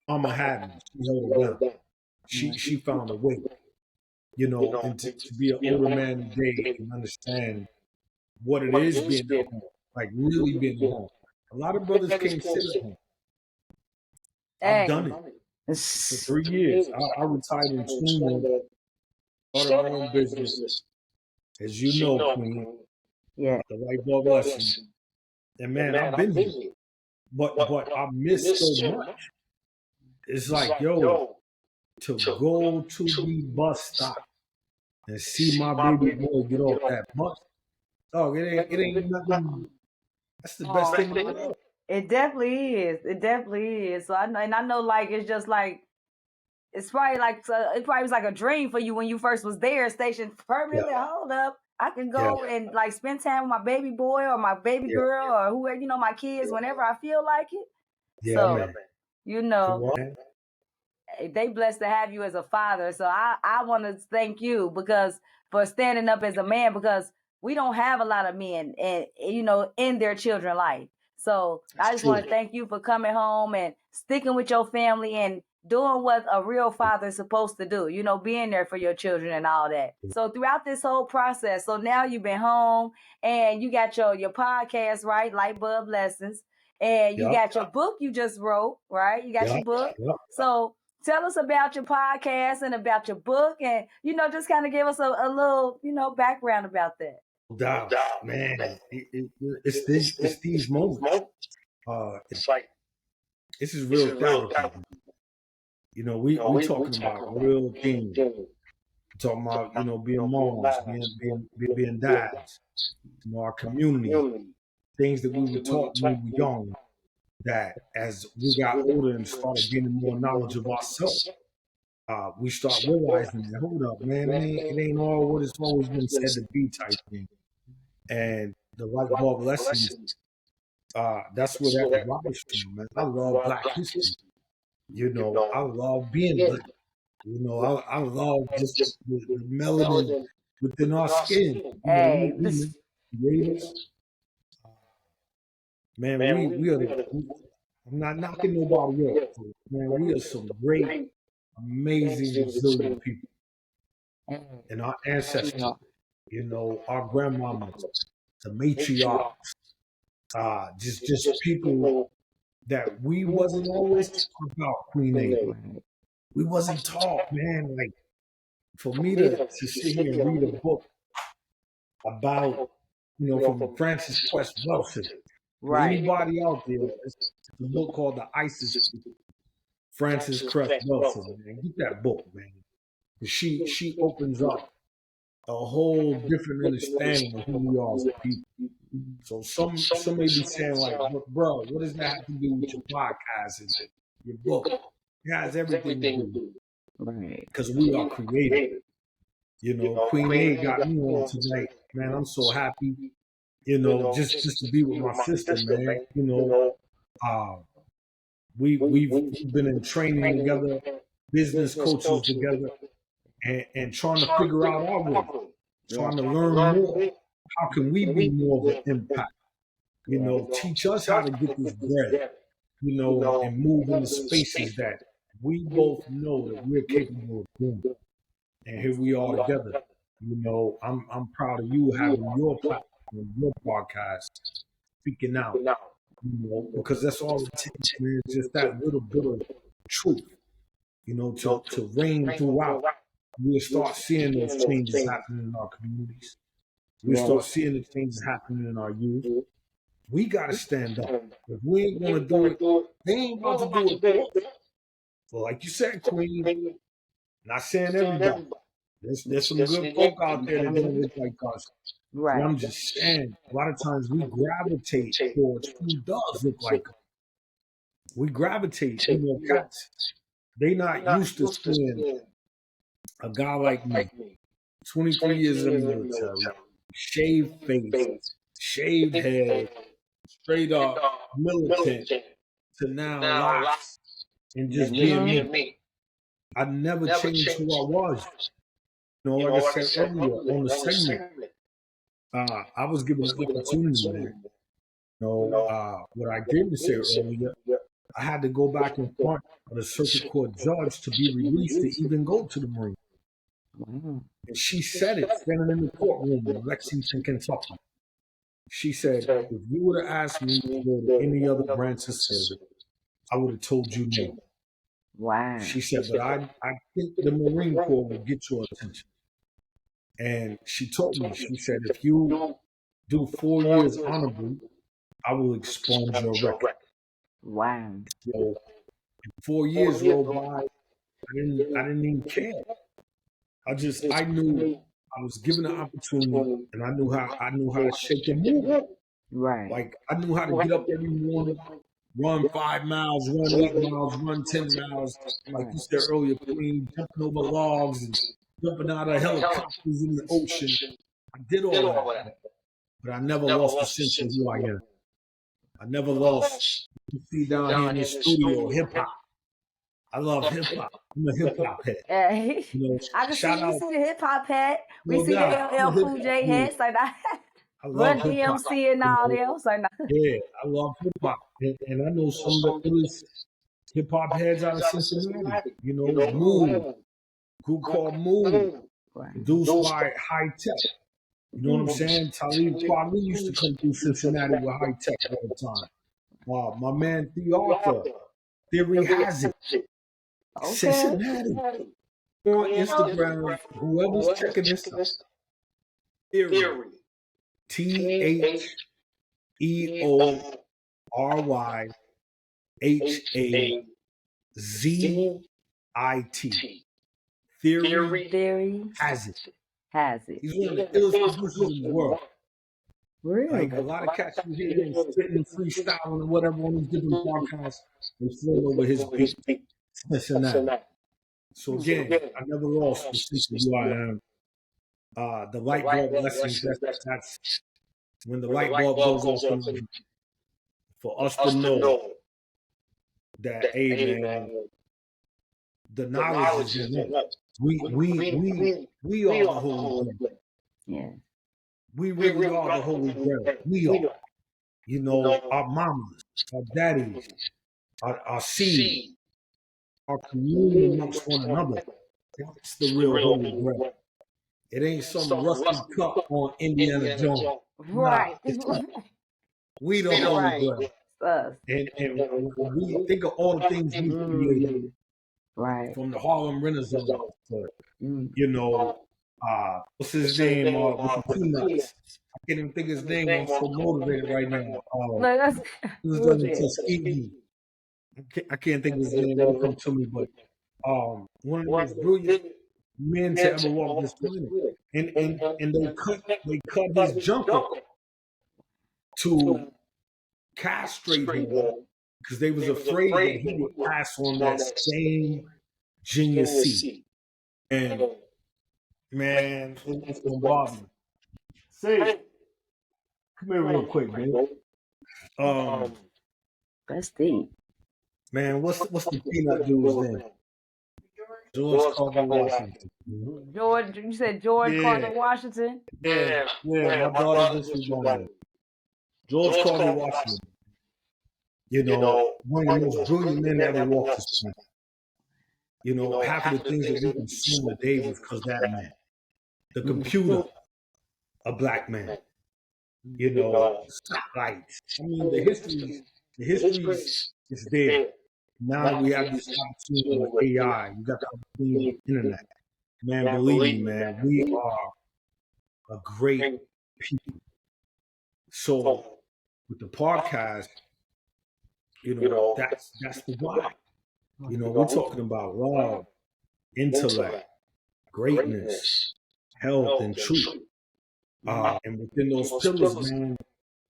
mama had me. She held it down. She found a way. You know, and to be an older man today and understand what it is being at home, like really being at home. A lot of brothers can't sit at home. I've done it for 3 years. I retired in 21, started my own business, as you know, Queen. Yeah. The white ball lesson. And man, I've been here, but I miss so much. It's like, yo, to go to the bus stop and see my baby boy get off that bus. Dog, it ain't nothing. That's the best thing in the world. It definitely is. It definitely is. So I know, like it's just like it's probably like it probably was like a dream for you when you first was there, stationed permanently. Yeah. Hold up, I can go and like spend time with my baby boy or my baby girl or whoever, you know, my kids whenever I feel like it. Yeah, so, man. You know, they blessed to have you as a father. So I want to thank you because for standing up as a man, because we don't have a lot of men and you know in their children's life. So I just want to thank you for coming home and sticking with your family and doing what a real father is supposed to do, you know, being there for your children and all that. So throughout this whole process, so now you've been home and you got your podcast, right? Light Bulb Lessons. And you got your book you just wrote, right? You got your book. So tell us about your podcast and about your book and, you know, just kind of give us a little, you know, background about that. Doubt, man. It's these moments. It's like this is real therapy. You know, we talking about real things. We're talking about, you know, being moms, being dads, you know, our community, things that we were taught when we were young, that as we got older and started gaining more knowledge of ourselves, we start realizing that, hold up, man, it ain't all what it's always been said to be type thing. And the light bulb lessons, that's where that arises from, man. I love Black history. I love being black. I love just the melanin within our skin. Hey, We creators. Man, we are I'm not knocking nobody else. Man, we are some great, amazing, resilient people. And our ancestors, our grandmamas, the matriarchs, just people that we wasn't always talking about Queen A. We wasn't taught, man. Like for me to sit here and read a book about, from Francis Quest Welsing. For right. anybody out there, it's a book called The Isis, Francis Crest Welsing, man. Get that book, man. She opens up a whole different understanding of who we are as a people. So some may be saying like, bro, what does that have to do with your podcast and your book? It has everything to do Right. because we are creative. Queen A got me on tonight, man. I'm so happy. Just to be with my sister, man. We've been in training together, business coaches together, and trying to figure out our way, trying to learn more. How can we be more of an impact? Teach us how to get this bread, and move in the spaces that we both know that we're capable of doing. And here we are together. I'm proud of you having your platform, your podcast, speaking out, because that's all it takes, man. It's just that little bit of truth, to reign throughout. We'll start seeing those changes happening in our communities. We'll start seeing the changes happening in our youth. We got to stand up. If we ain't going to do it, they ain't about to do it for us. Well, like you said, Queen, not saying everybody. There's some good folk out there that don't look like us. Right. But I'm just saying, a lot of times we gravitate towards who does look like us. We gravitate, cats. They not used to seeing a guy like me, 23 years in the military, shaved face, shaved head, straight up militant, to now locks and just being me. I never changed who I was. Like I said earlier on the segment, I was given an opportunity, man. What I didn't say earlier, I had to go back in front of the circuit court judge to be released to even go to the Marine. And she said it standing in the courtroom in Lexington, Kentucky. She said, if you would have asked me to go to any other branch of service, I would have told you no. Wow. She said, but I think the Marine Corps will get your attention. And she told me, she said, if you do 4 years honorably, I will expunge your record. Wow. So 4 years rolled by, I didn't even care. I knew I was given an opportunity, and I knew how to shake and move. Right. Like I knew how to get up every morning, run 5 miles, run 8 miles, run 10 miles. Like you said earlier, Queen, jumping over logs and jumping out of helicopters in the ocean. I did all that, but I never lost the sense of who I am. I never lost. You see down here in the studio, hip hop. I love hip hop. I'm a hip hop head. Hey, I can shout see out. we see the hip hop hat. We No see doubt. the LL Cool J hats. Like that. I love Run hip hop. DMC and all else. Like that. Yeah, I love hip hop, and I know some of the illest hip hop heads out of Cincinnati. Move, group called Move, produced by High Tech. You know what I'm saying? Talib Kweli used to come through Cincinnati with High Tech all the time. My man T.O. Theory has it. Okay. Cincinnati. On Instagram, whoever's checking this out. Theory. TheoryHazit. Theory has it. He's one of the illest producers in the world. Really? Like a lot of cats you hear him spitting, freestyling, or whatever on these different podcasts, they float over his beat. Cincinnati. So again, I never lost the sense of who I am. The light bulb blessings, that's when the light bulb goes off for us to know that, hey man, The knowledge is in us. We are the holy grail. Yeah. We really are the holy grail. We are. You know, our mamas, our daddies, our seed, our communion amongst one another. That's the real holy grail. It ain't some rusty cup on Indiana Jones. Nah, Right. it's us. We the holy grail. Us. And when we think of all the things we created, Right. from the Harlem Renaissance to, you know, what's his name with the peanuts? I can't even think of his name. I'm so motivated right now. Look, that's He was done in Tuskegee. I can't think of his name. It'll come to me, but one of the most brilliant men to ever walk this planet. And they cut his junk off to castrate him because they was afraid that he would pass on that same genius seed. And man, it's gonna bother me. Say, come here real quick, man. That's deep. Man, what's the peanut dude's name? George Carver Washington. George, you said George Carver Washington? Yeah, my daughter just was born there. George Carver Washington. You know, one of the most brilliant men that ever walked this planet. You know, half of the things that we consume today was because that man. The computer, a black man. You know, stoplights. I mean, the history is there. Now we have this opportunity with AI. You got the opportunity with the internet. Man, believe me, man, we are a great people. So with the podcast, you know, that's the why. You know, we're talking about love, intellect, greatness, health, and truth. And within those pillars, man,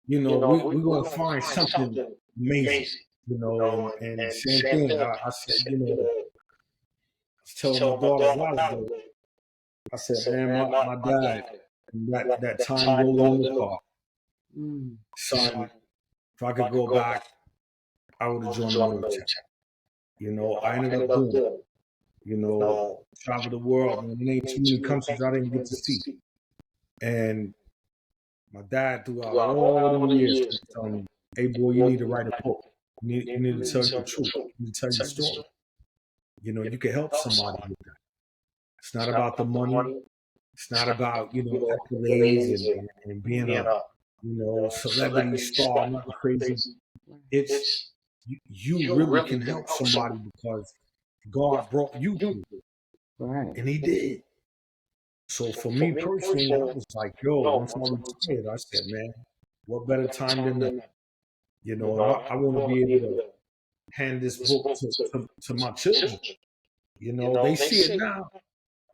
you know, we're going to find something amazing. You know, and same thing, I said, you know, I was telling my daughter a while ago, I said, man, my dad, that time rolled in the car. Son, if I could go back, I would have joined the military. You know, I ended up doing it. You know, travel the world. Man, there ain't too many countries I didn't get to see. And my dad, throughout all them years, kept telling me, hey, boy, you need to write a book. You need to tell the truth. You need to tell your story. You know, you can help somebody with that. It's not about the money. It's not about, you know, accolades and being a, you know, celebrity star, nothing crazy. It's you really can help somebody because God brought you through. Right. And he did. So for me personally, I was like, yo, once I retired, I said, man, what better time than that? You know, I want to be able to hand this book to my children. You know, they see it now.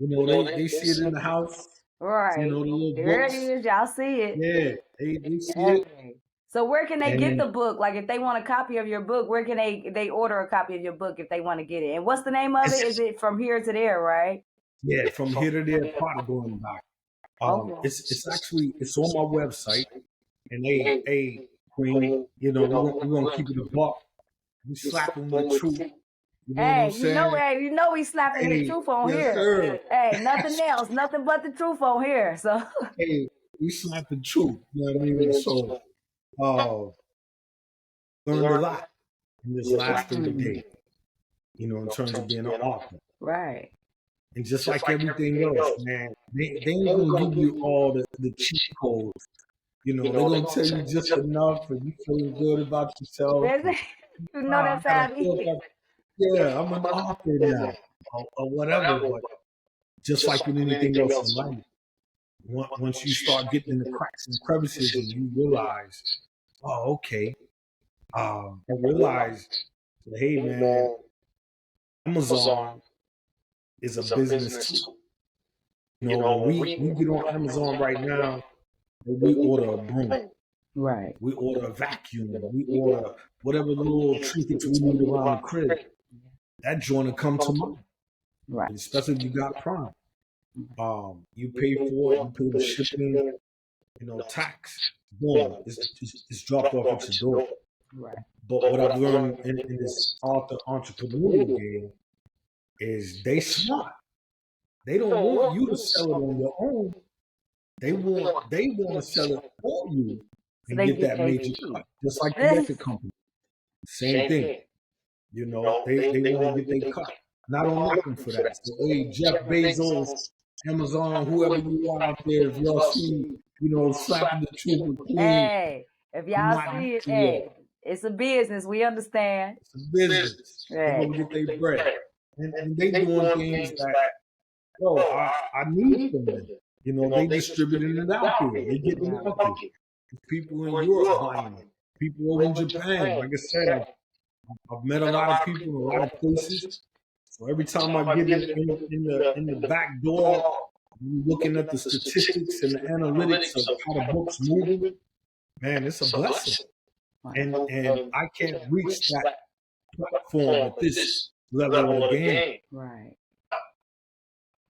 You know, they see it in the house. Right. You know, the little there books. it is. Y'all see it. Yeah, they see it. So where can they get the book? Like if they want a copy of your book, where can they order a copy of your book if they want to get it? And what's the name of it? Is it From Here to There, right? Yeah, From Here to There, part of going back. It's actually it's on my website. And hey, Queen, you know, we're gonna keep it a buck. We slapping with the truth. You know what I'm saying? You know we slapping the truth on here. Sir. Hey, nothing else, nothing but the truth on here. So hey, we slap the truth. You know what I mean? So learned a lot in this last 30 days. You know, in terms of being an author. Right. And just like everything else, man, they ain't gonna give you all the cheat codes. You know, they're gonna tell you just enough and you feeling good about yourself. You know that's how it is. Yeah, I'm an author now, or whatever. But just like with anything else in life, once you start getting in the cracks and crevices and you realize, oh, okay, I realized, hey, man, Amazon is a business too. You know, when we get on Amazon right now, we order a broom. Right. We order a vacuum. We order whatever little trinkets we need around the crib. That joint will come to mind. Right. Especially if you got Prime. You pay for it, you pay the shipping, you know, tax. Boom. It's dropped off at your door. Right. But what I've learned in this entrepreneurial game is they smart. They don't want you to sell it on your own. They want to sell it for you and get that major cut, just like the record company. Same thing. You know, they want to get their cut. And I don't knock them for that. So, hey, Jeff Bezos, Amazon, whoever you are out there, if y'all see, you know, slapping the truth with clean. Hey, if y'all see it, hey, it's a business. We understand. It's a business. They gonna get their bread. And they doing things that, yo, I need from them. You know, they distributing it out here. They getting it out here. People in Europe buying it. People over in Japan. Like I said, I've met a lot of people in a lot of places. So every time I get in the back door, looking at the statistics and the analytics of how the book's moving, man, it's a blessing. And I can't reach that platform at this level of the game. Right.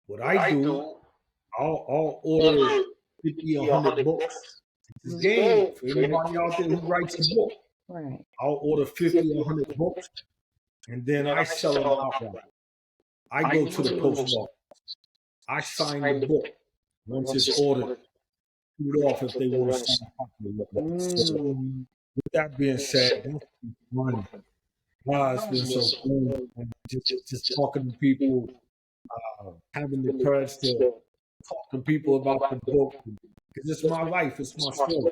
What I do, I'll order 50 or 100 books. It's a game for anybody out there who writes a book. Right. I'll order 50 or 100 books, and then I sell them outright. I go to the post office. I sign the book once it's ordered. Shoot it off if they want to sign a copy of it. So, with that being said, that's been fun. It's been so cool. Just talking to people, having the courage to talk to people about the book. Because it's my life, it's my story.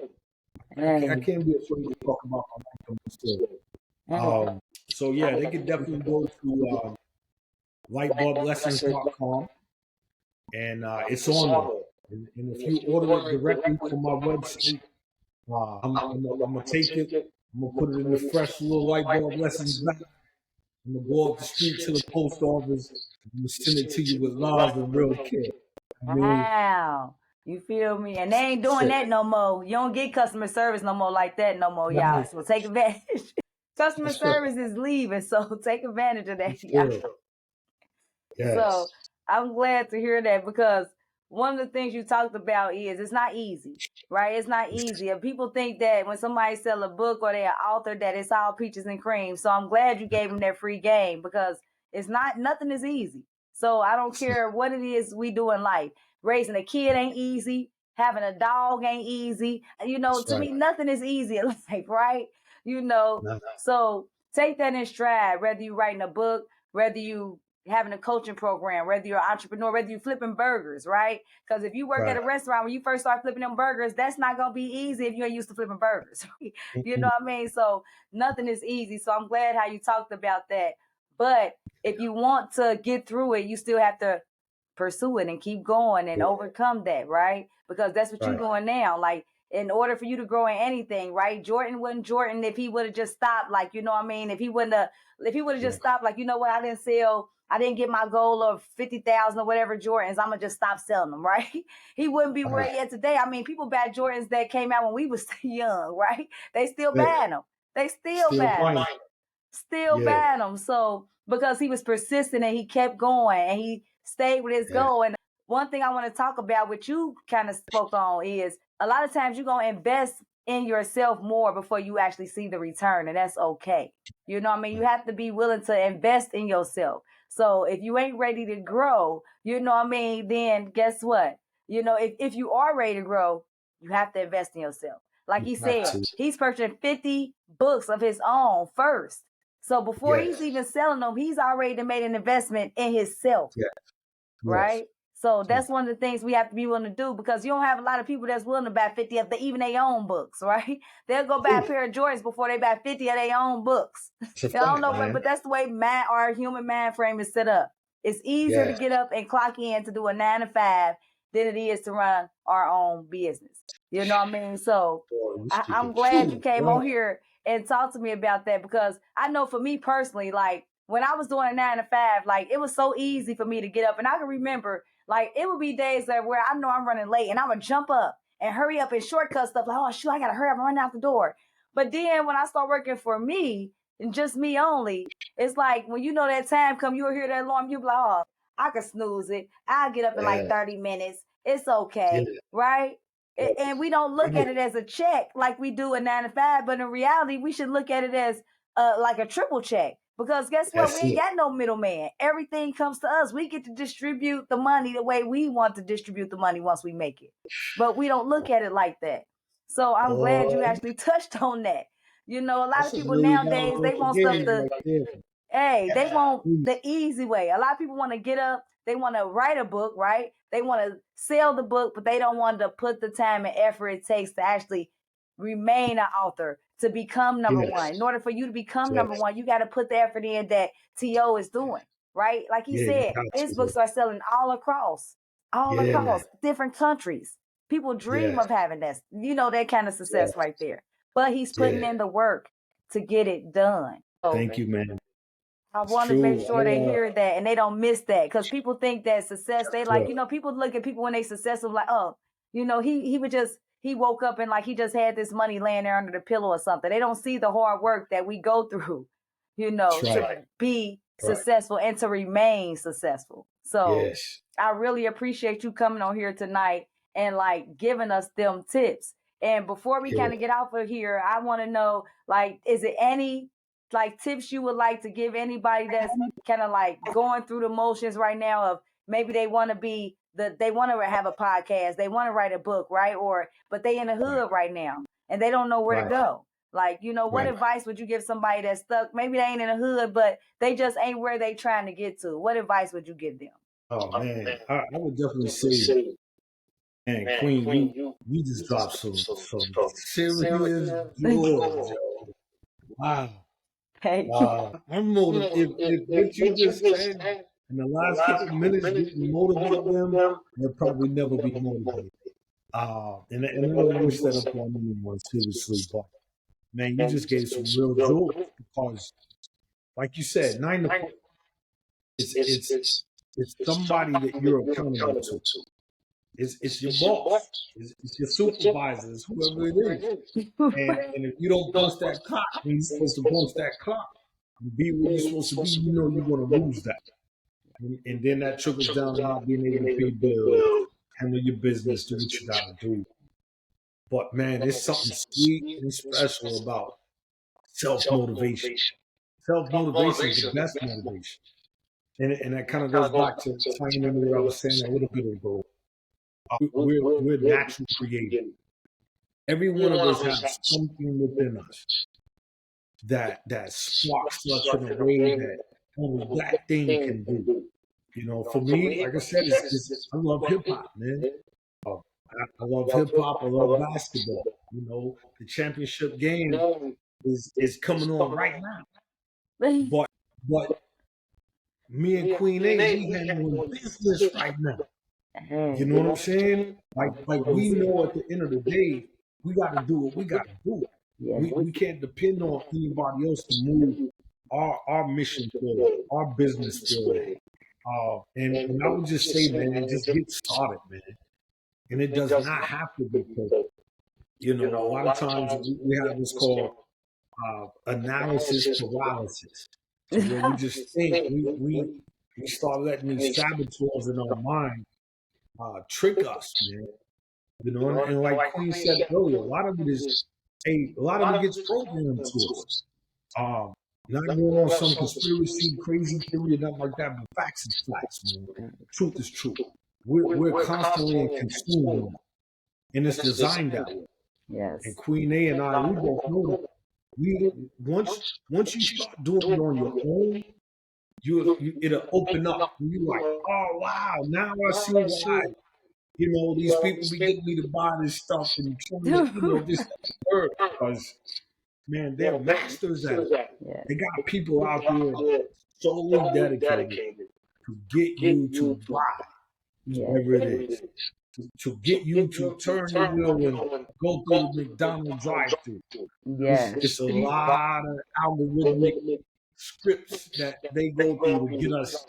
I can't be afraid to talk about my life and my story. So yeah, they can definitely go to lightbulblessons.com, and it's on there. And if you order it directly from my website, I'm gonna take it. I'm gonna put it in the fresh little light bulb lessons bag. I'm gonna go up the street to the post office. I'm gonna send it to you with love and real care. Wow. You feel me? And they ain't doing that no more. You don't get customer service no more like that no more, y'all. So take advantage. Customer service is leaving, so take advantage of that, y'all. Yes. So I'm glad to hear that, because one of the things you talked about is it's not easy, right? It's not easy. And people think that when somebody sell a book or they're an author, that it's all peaches and cream. So I'm glad you gave them that free game, because it's not, nothing is easy. So I don't care what it is we do in life. Raising a kid ain't easy. Having a dog ain't easy. You know, to me, nothing is easy in life, right? You know, so take that in stride, whether you're writing a book, whether you having a coaching program, whether you're an entrepreneur, whether you're flipping burgers, right? Because if you work at a restaurant, when you first start flipping them burgers, that's not going to be easy if you ain't used to flipping burgers. You know what I mean? So nothing is easy. So I'm glad how you talked about that. But if you want to get through it, you still have to pursue it and keep going and overcome that, right? Because that's what you're doing now. Like, in order for you to grow in anything, right? Jordan wasn't Jordan if he would have just stopped, like, you know what I mean? If he would have just stopped, like, you know what, I didn't get my goal of 50,000 or whatever Jordans, I'm gonna just stop selling them, right? He wouldn't be where he is today. I mean, people buy Jordans that came out when we was young, right? They still buying them. They still buying them. Still buying them. So because he was persistent and he kept going and he stayed with his goal. And one thing I want to talk about, what you kind of spoke on, is a lot of times you're going to invest in yourself more before you actually see the return. And that's okay. You know what I mean? You have to be willing to invest in yourself. So if you ain't ready to grow, you know what I mean, then guess what? You know, if you are ready to grow, you have to invest in yourself. Like he said, he's purchasing 50 books of his own first. So before he's even selling them, he's already made an investment in himself. Right? So that's one of the things we have to be willing to do, because you don't have a lot of people that's willing to buy 50 of even their own books, right? They'll go buy a pair of Jordans before they buy 50 of their own books. I don't know, but that's the way our human mind frame is set up. It's easier to get up and clock in to do a 9 to 5 than it is to run our own business. You know what I mean? So I'm glad you came on here and talked to me about that, because I know for me personally, like, when I was doing a 9 to 5, like, it was so easy for me to get up. And I can remember, like, it would be days where I know I'm running late and I would jump up and hurry up and shortcut stuff. Like, oh, shoot, I got to hurry up and run out the door. But then when I start working for me and just me only, it's like, when you know that time come, you'll hear that alarm, you'll be like, oh, I can snooze it. I'll get up in like 30 minutes. It's okay, right? And we don't look at it as a check like we do a 9 to 5, but in reality, we should look at it as like a triple check. Because guess what? We That's ain't it. got no middleman. Everything comes to us. We get to distribute the money the way we want to distribute the money once we make it. But we don't look at it like that. So I'm glad you Boy, actually touched on that. You know, a lot of that's a people million nowadays, dollar they want stuff game to, right there. hey, they want Mm, the easy way. A lot of people want to get up, they want to write a book, right? They want to sell the book, but they don't want to put the time and effort it takes to actually remain an author, to become number one. Yes, In order for you to become number yes, one, you got to put the effort in that T.O. is doing, right? Like he yeah, you said, got his to. books are selling all Yeah, man. across different countries. People dream Yes, of having that, that kind of success yes, right there. But he's putting yeah. in the work to get it done. So Thank you, man. I It's want to make true. sure they hear that and they don't miss that, because people think that success, they like, Sure. people look at people when they successful like, oh, he would just, he woke up and like he just had this money laying there under the pillow or something. They don't see the hard work that we go through, That's right. to be Right. successful and to remain successful. So Yes. I really appreciate you coming on here tonight and like giving us them tips. And before we Yeah. kind of get off of here, I want to know, like, is it any like tips you would like to give anybody that's kind of like going through the motions right now of maybe they want to they want to have a podcast, they want to write a book, right? Or but they in the Right. hood right now and they don't know where to Right. go. Like, what Right. advice would you give somebody that's stuck? Maybe they ain't in the hood, but they just ain't where they trying to get to. What advice would you give them? Oh man, I would definitely say, man, Queen, you just dropped some serious jewels, yo. Wow. Thank you. I'm motivated. If what you just said in the last couple of minutes didn't motivate them, they'll probably never be motivated. And I don't wish that upon anyone, seriously. But man, you just gave some real jewels because, like you said, 9 to 5, it's it's it's somebody that you're accountable to. It's your boss. It's your supervisor. It's whoever it is. And if you don't punch that clock when you're supposed to punch that clock, and be where you're supposed to be, you know you're going to lose that. And then that trickles down to not being able to pay bills, handle your business, do what you got to do. But man, there's something sweet and special about self motivation. Self motivation is the best motivation. And that kind of goes back to tying into what I was saying a little bit ago. We're natural creators. Every one of us has something within us that sparks us in a way that only that thing can do. For me, like I said, I love hip hop, man. I love hip hop. I love basketball. The championship game is coming on right now. But me and Queen A, we handling business right now. You know what I'm saying? Like we know at the end of the day, we got to do what we got to do. We can't depend on anybody else to move our mission forward, our business forward. And I would just say, man, just get started, man. And it does not have to be perfect. A lot of times we have what's called analysis paralysis. So where we just think we start letting these saboteurs in our mind trick us, man. And like Queen said earlier, a lot of it gets programmed to us. Not going on some conspiracy, crazy theory, or nothing like that, but facts is facts, man. Truth is truth. We're constantly in consume mode, and it's designed that way. Yes. And Queen A and I, we both know that. We once you start doing it on your own, it'll open up. And you're like, oh wow, now I see why. These people be getting me to buy this stuff and trying to, this word. Because, man, they're masters at it. Yes. They got people out there solely dedicated to get you to buy whatever it is. To get you to turn the wheel and go through the McDonald's drive-through. Yes. It's a lot of algorithmic scripts that they go through to get us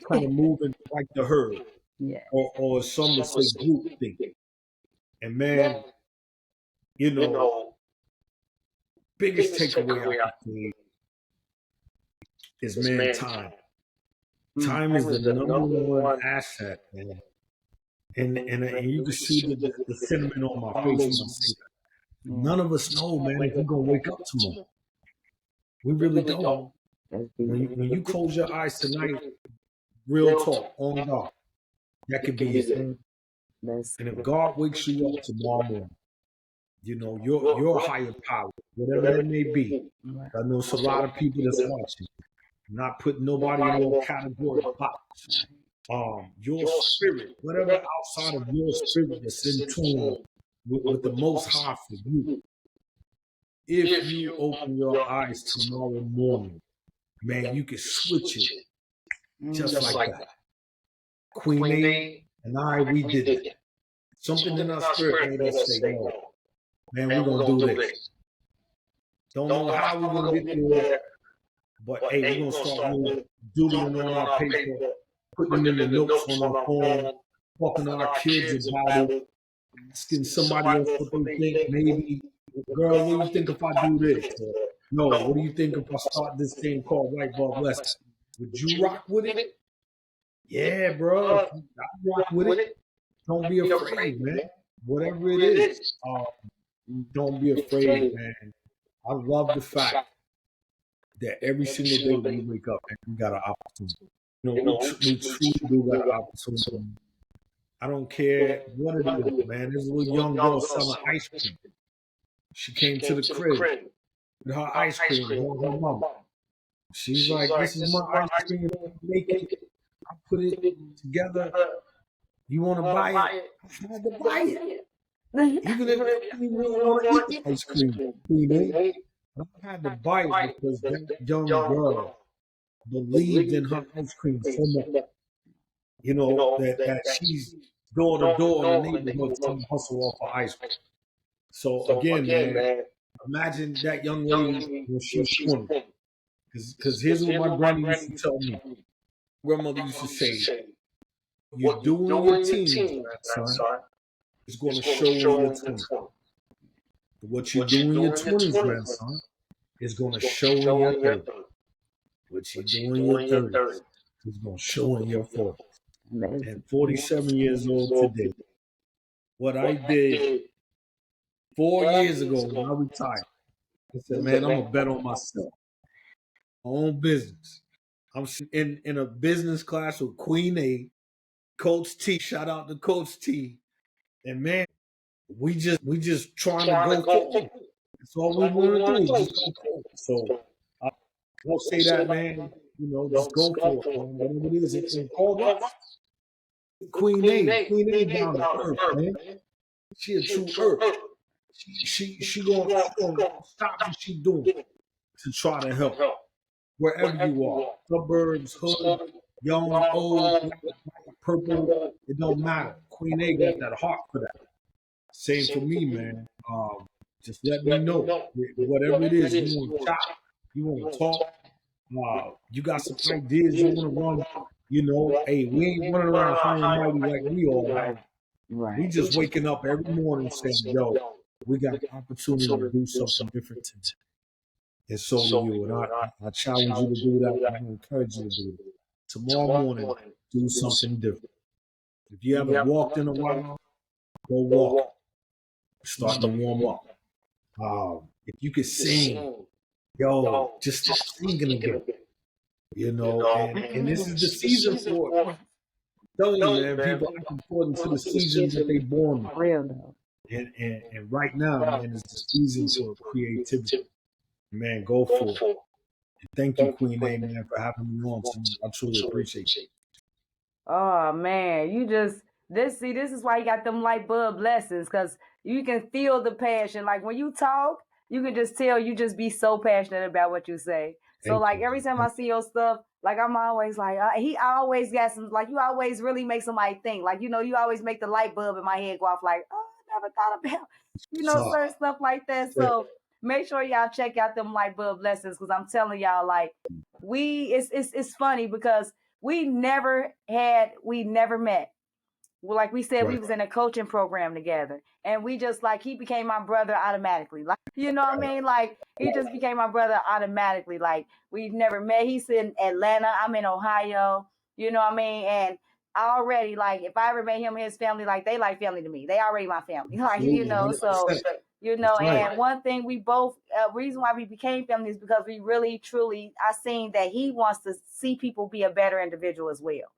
kind of moving like the herd. Yeah. Or some would say group thing. And man, biggest takeaway I can say is, man, time. Time is the number one asset, man. And you can see the sentiment on my face when I say that. None of us know, man, if we're gonna wake up tomorrow. We really don't. When you close your eyes tonight, real talk, on God, that could be it. And if God wakes you up tomorrow morning, you know, your higher power, whatever that may be. I know it's a lot of people that's watching. I'm not putting nobody in no category box. Your spirit, whatever outside of your spirit that's in tune with the Most High for you. If you open your eyes tomorrow morning, man, you can switch it just like that. Queen A and I, we did that. Something in our spirit made us say, "Yo, man, we're gonna do this. Don't know how we're gonna get there, but hey, we're gonna start doodling on our paper, putting them in the notes on our phone, talking to our kids about it, asking somebody else what they think. Maybe, girl, what do you think if I do this? Or, no, what do you think if I start this thing called Light Bulb Lessons? Would you rock with it? Yeah, bro. I rock with it. Don't be afraid, man. Whatever it is, don't be afraid, man. I love the fact that every single day we wake up and we got an opportunity. You know, we truly do got an opportunity. I don't care what it is, man. There's a little young girl selling ice cream. She came to the crib with her ice cream, her mama. She's like, "This is my ice cream. I make it. I put it together. You want to buy it? I had to buy it. Even if I didn't really want to eat the ice cream, I had to buy it because that young girl believed in her ice cream so much. You know, that she's door to door in the neighborhood trying to hustle off her ice cream. So again, man, imagine that young lady when she's 20. Because here's what my granny used to tell me. Grandmother used to say, "You're doing your teens, grandson, is going to show in your 20s. What you do in your 20s, grandson, is going to show in your 30s. What you do in your 30s is going to show in your 40s." And 47 years old today. What I did 4 years ago when I retired, I said, "Man, I'm going to bet on myself, my own business." I'm in a business class with Queen A, Coach T. Shout out to Coach T. And man, we just trying to go forward. That's all we want to do is just go forward. So I won't say that, man. You know, just go for it, man. Whatever it is, and call us Queen A. Queen A down to earth, man. She a true earth. She gonna stop what she doing to try to help wherever you are, suburbs, hood, young, old, black, purple. It don't matter. Queen A got that heart for that. Same for me, man. Just let me know whatever it is you want to chop, you want to talk. You got some ideas you want to run. You know, hey, we ain't running around high and mighty like we all. We just waking up every morning saying, "Yo, we got the opportunity to do something different today." And so do you. And I challenge you to do that. I encourage you to do it. Tomorrow morning, do something different. If you haven't walked in a while, go walk. Start to warm up. If you could sing, yo, just start singing again. You know, and this is the season for it. I'm telling you, man, people act according to the season that they born in. Real though. And right now, man, is the season for creativity. Man, go for it. And thank you, Queen A, man, for having me on. I truly appreciate you. Oh man, this is why you got them light bulb lessons, because you can feel the passion. Like when you talk, you can just tell you just be so passionate about what you say. So Thank like you. every time I see your stuff, like I'm always like, he always got some, like you always really make somebody think. Like, you always make the light bulb in my head go off like, oh, I never thought about, So, certain stuff like that. So make sure y'all check out them light bulb lessons, because I'm telling y'all, like, it's funny because we never met. Well, like we said, we right. was in a coaching program together, and we just like, he became my brother automatically. Like, you know what I mean? Like, he just became my brother automatically. Like, we've never met. He's in Atlanta, I'm in Ohio. You know what I mean? And already, like, if I ever met him and his family, like, they like family to me. They already my family. Like, Absolutely, so 100%. You know, right. and one thing we both, reason why we became family is because we really, truly, I seen that he wants to see people be a better individual as well.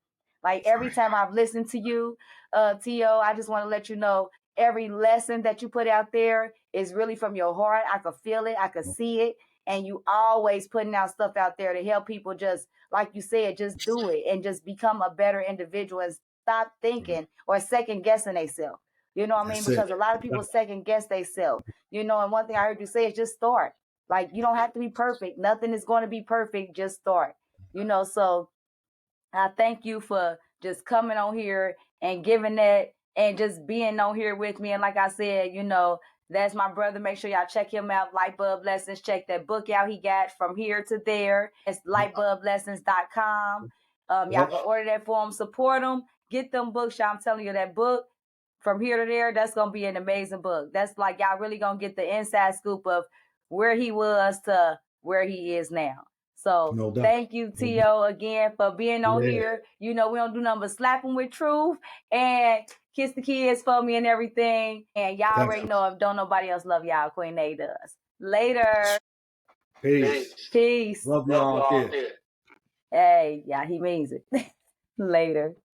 Like every time I've listened to you, T.O, I just want to let you know every lesson that you put out there is really from your heart. I could feel it, I could see it. And you always putting out stuff out there to help people just, like you said, just do it and just become a better individual and stop thinking or second guessing themselves. You know what I mean? That's it. Because a lot of people second guess themselves. You know, and one thing I heard you say is just start. Like you don't have to be perfect. Nothing is going to be perfect. Just start. You know, so I thank you for just coming on here and giving that and just being on here with me. And like I said, you know, that's my brother. Make sure y'all check him out. Lightbulb Lessons. Check that book out he got From Here to There. It's lightbulblessons.com. Y'all can order that for him. Support him. Get them books, y'all. I'm telling you, that book From Here to There, that's going to be an amazing book. That's like y'all really going to get the inside scoop of where he was to where he is now. So No doubt. thank you, T.O, again for being on here. You know, we don't do nothing but slap him with truth and kiss the kids for me and everything. And y'all already know if don't nobody else love y'all, Queen A does. Later. Peace. Peace. Love y'all out there. Hey, yeah, he means it. Later.